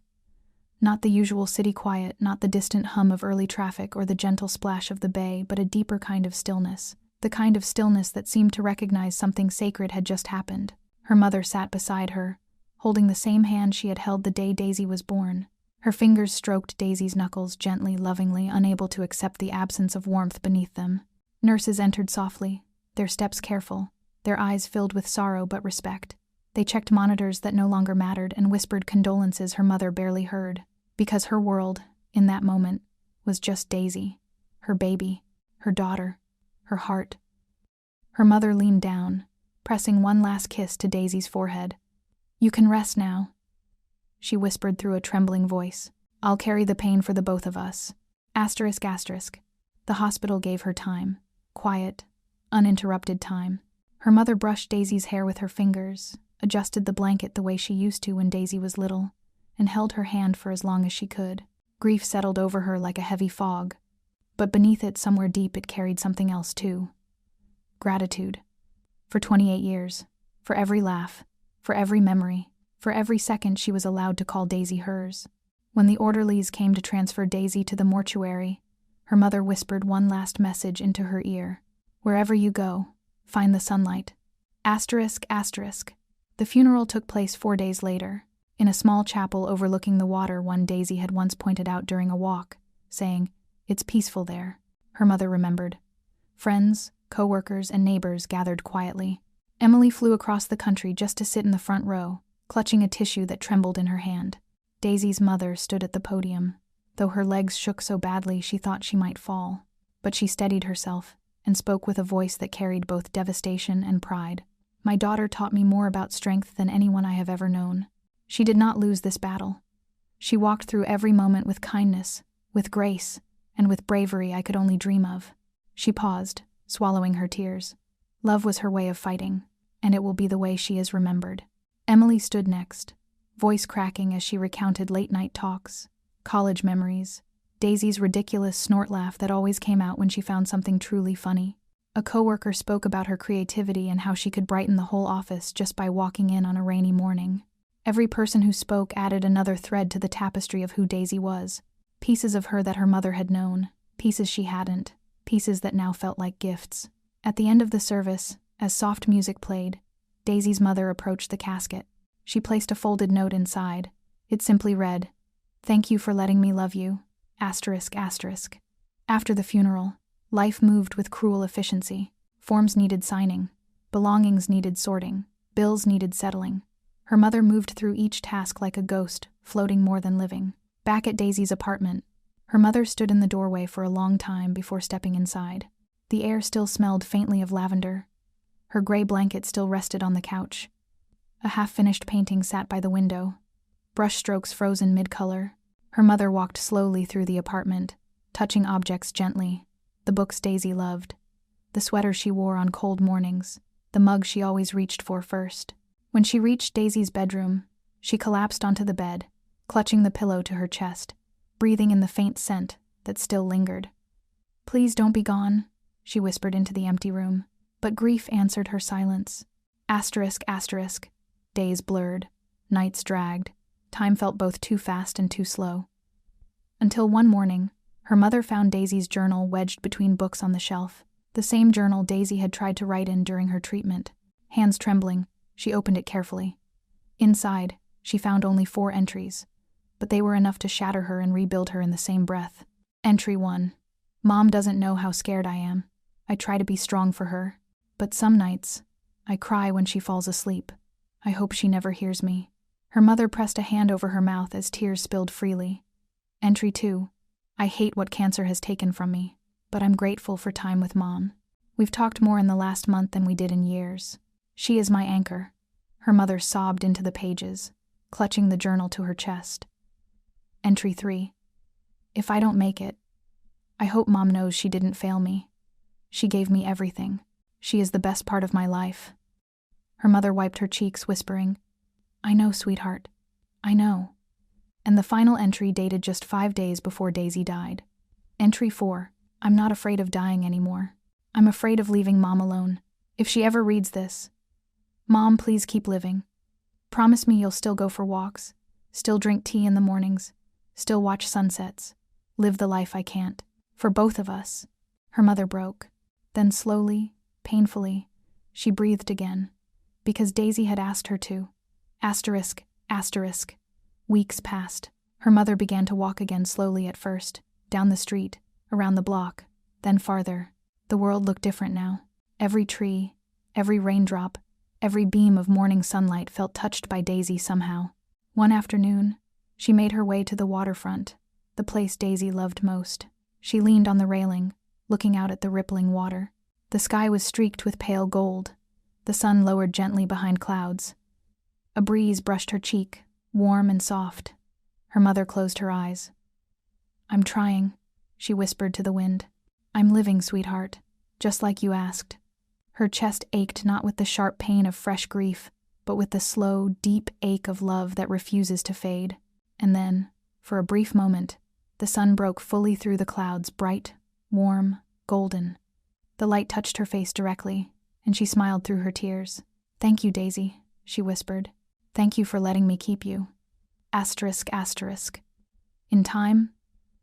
Not the usual city quiet, not the distant hum of early traffic or the gentle splash of the bay, but a deeper kind of stillness. The kind of stillness that seemed to recognize something sacred had just happened. Her mother sat beside her, holding the same hand she had held the day Daisy was born. Her fingers stroked Daisy's knuckles gently, lovingly, unable to accept the absence of warmth beneath them. Nurses entered softly, their steps careful, their eyes filled with sorrow but respect. They checked monitors that no longer mattered and whispered condolences her mother barely heard, because her world, in that moment, was just Daisy, her baby, her daughter, her heart. Her mother leaned down, pressing one last kiss to Daisy's forehead. "You can rest now," she whispered through a trembling voice. "I'll carry the pain for the both of us." The hospital gave her time. Quiet, uninterrupted time. Her mother brushed Daisy's hair with her fingers, adjusted the blanket the way she used to when Daisy was little, and held her hand for as long as she could. Grief settled over her like a heavy fog, but beneath it, somewhere deep, it carried something else too. Gratitude. For 28 years, for every laugh, for every memory, for every second she was allowed to call Daisy hers. When the orderlies came to transfer Daisy to the mortuary, her mother whispered one last message into her ear. "Wherever you go, find the sunlight." The funeral took place 4 days later, in a small chapel overlooking the water one Daisy had once pointed out during a walk, saying, "It's peaceful there." Her mother remembered. Friends, co-workers, and neighbors gathered quietly. Emily flew across the country just to sit in the front row, clutching a tissue that trembled in her hand. Daisy's mother stood at the podium. Though her legs shook so badly she thought she might fall. But she steadied herself and spoke with a voice that carried both devastation and pride. "My daughter taught me more about strength than anyone I have ever known. She did not lose this battle. She walked through every moment with kindness, with grace, and with bravery I could only dream of." She paused, swallowing her tears. Love was her way of fighting, and it will be the way she is remembered. Emily stood next, voice cracking as she recounted late-night talks, college memories, Daisy's ridiculous snort laugh that always came out when she found something truly funny. A coworker spoke about her creativity and how she could brighten the whole office just by walking in on a rainy morning. Every person who spoke added another thread to the tapestry of who Daisy was. Pieces of her that her mother had known, pieces she hadn't, pieces that now felt like gifts. At the end of the service, as soft music played, Daisy's mother approached the casket. She placed a folded note inside. It simply read, "Thank you for letting me love you." After the funeral, life moved with cruel efficiency. Forms needed signing, belongings needed sorting, bills needed settling. Her mother moved through each task like a ghost, floating more than living. Back at Daisy's apartment, her mother stood in the doorway for a long time before stepping inside. The air still smelled faintly of lavender. Her gray blanket still rested on the couch. A half-finished painting sat by the window, brushstrokes frozen mid-color. Her mother walked slowly through the apartment, touching objects gently. The books Daisy loved, the sweater she wore on cold mornings, the mug she always reached for first. When she reached Daisy's bedroom, she collapsed onto the bed, clutching the pillow to her chest, breathing in the faint scent that still lingered. "Please don't be gone," she whispered into the empty room, but grief answered her silence. Asterisk, asterisk. Days blurred, nights dragged, time felt both too fast and too slow. Until one morning, her mother found Daisy's journal wedged between books on the shelf, the same journal Daisy had tried to write in during her treatment. Hands trembling, she opened it carefully. Inside, she found only 4 entries, but they were enough to shatter her and rebuild her in the same breath. Entry 1. Mom doesn't know how scared I am. I try to be strong for her, but some nights, I cry when she falls asleep. I hope she never hears me. Her mother pressed a hand over her mouth as tears spilled freely. Entry 2. I hate what cancer has taken from me, but I'm grateful for time with Mom. We've talked more in the last month than we did in years. She is my anchor. Her mother sobbed into the pages, clutching the journal to her chest. Entry 3. If I don't make it, I hope Mom knows she didn't fail me. She gave me everything. She is the best part of my life. Her mother wiped her cheeks, whispering, "I know, sweetheart. I know." And the final entry dated just 5 days before Daisy died. Entry 4. I'm not afraid of dying anymore. I'm afraid of leaving Mom alone. If she ever reads this, Mom, please keep living. Promise me you'll still go for walks, still drink tea in the mornings, still watch sunsets, live the life I can't. For both of us. Her mother broke. Then slowly, painfully, she breathed again, because Daisy had asked her to. Asterisk, asterisk. Weeks passed. Her mother began to walk again slowly at first, down the street, around the block, then farther. The world looked different now. Every tree, every raindrop, every beam of morning sunlight felt touched by Daisy somehow. One afternoon, she made her way to the waterfront, the place Daisy loved most. She leaned on the railing, looking out at the rippling water. The sky was streaked with pale gold. The sun lowered gently behind clouds. A breeze brushed her cheek, warm and soft. Her mother closed her eyes. "I'm trying," she whispered to the wind. "I'm living, sweetheart, just like you asked." Her chest ached not with the sharp pain of fresh grief, but with the slow, deep ache of love that refuses to fade. And then, for a brief moment, the sun broke fully through the clouds, bright, warm, golden. The light touched her face directly, and she smiled through her tears. "Thank you, Daisy," she whispered. "Thank you for letting me keep you." Asterisk, asterisk. In time,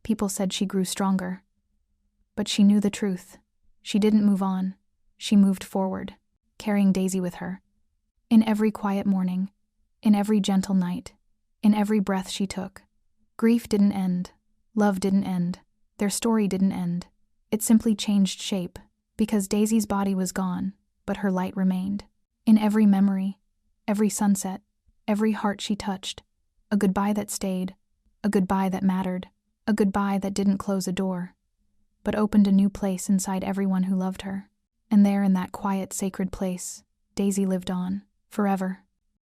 people said she grew stronger. But she knew the truth. She didn't move on. She moved forward, carrying Daisy with her. In every quiet morning, in every gentle night, in every breath she took. Grief didn't end. Love didn't end. Their story didn't end. It simply changed shape, because Daisy's body was gone, but her light remained. In every memory, every sunset, every heart she touched, a goodbye that stayed, a goodbye that mattered, a goodbye that didn't close a door, but opened a new place inside everyone who loved her. And there in that quiet, sacred place, Daisy lived on, forever.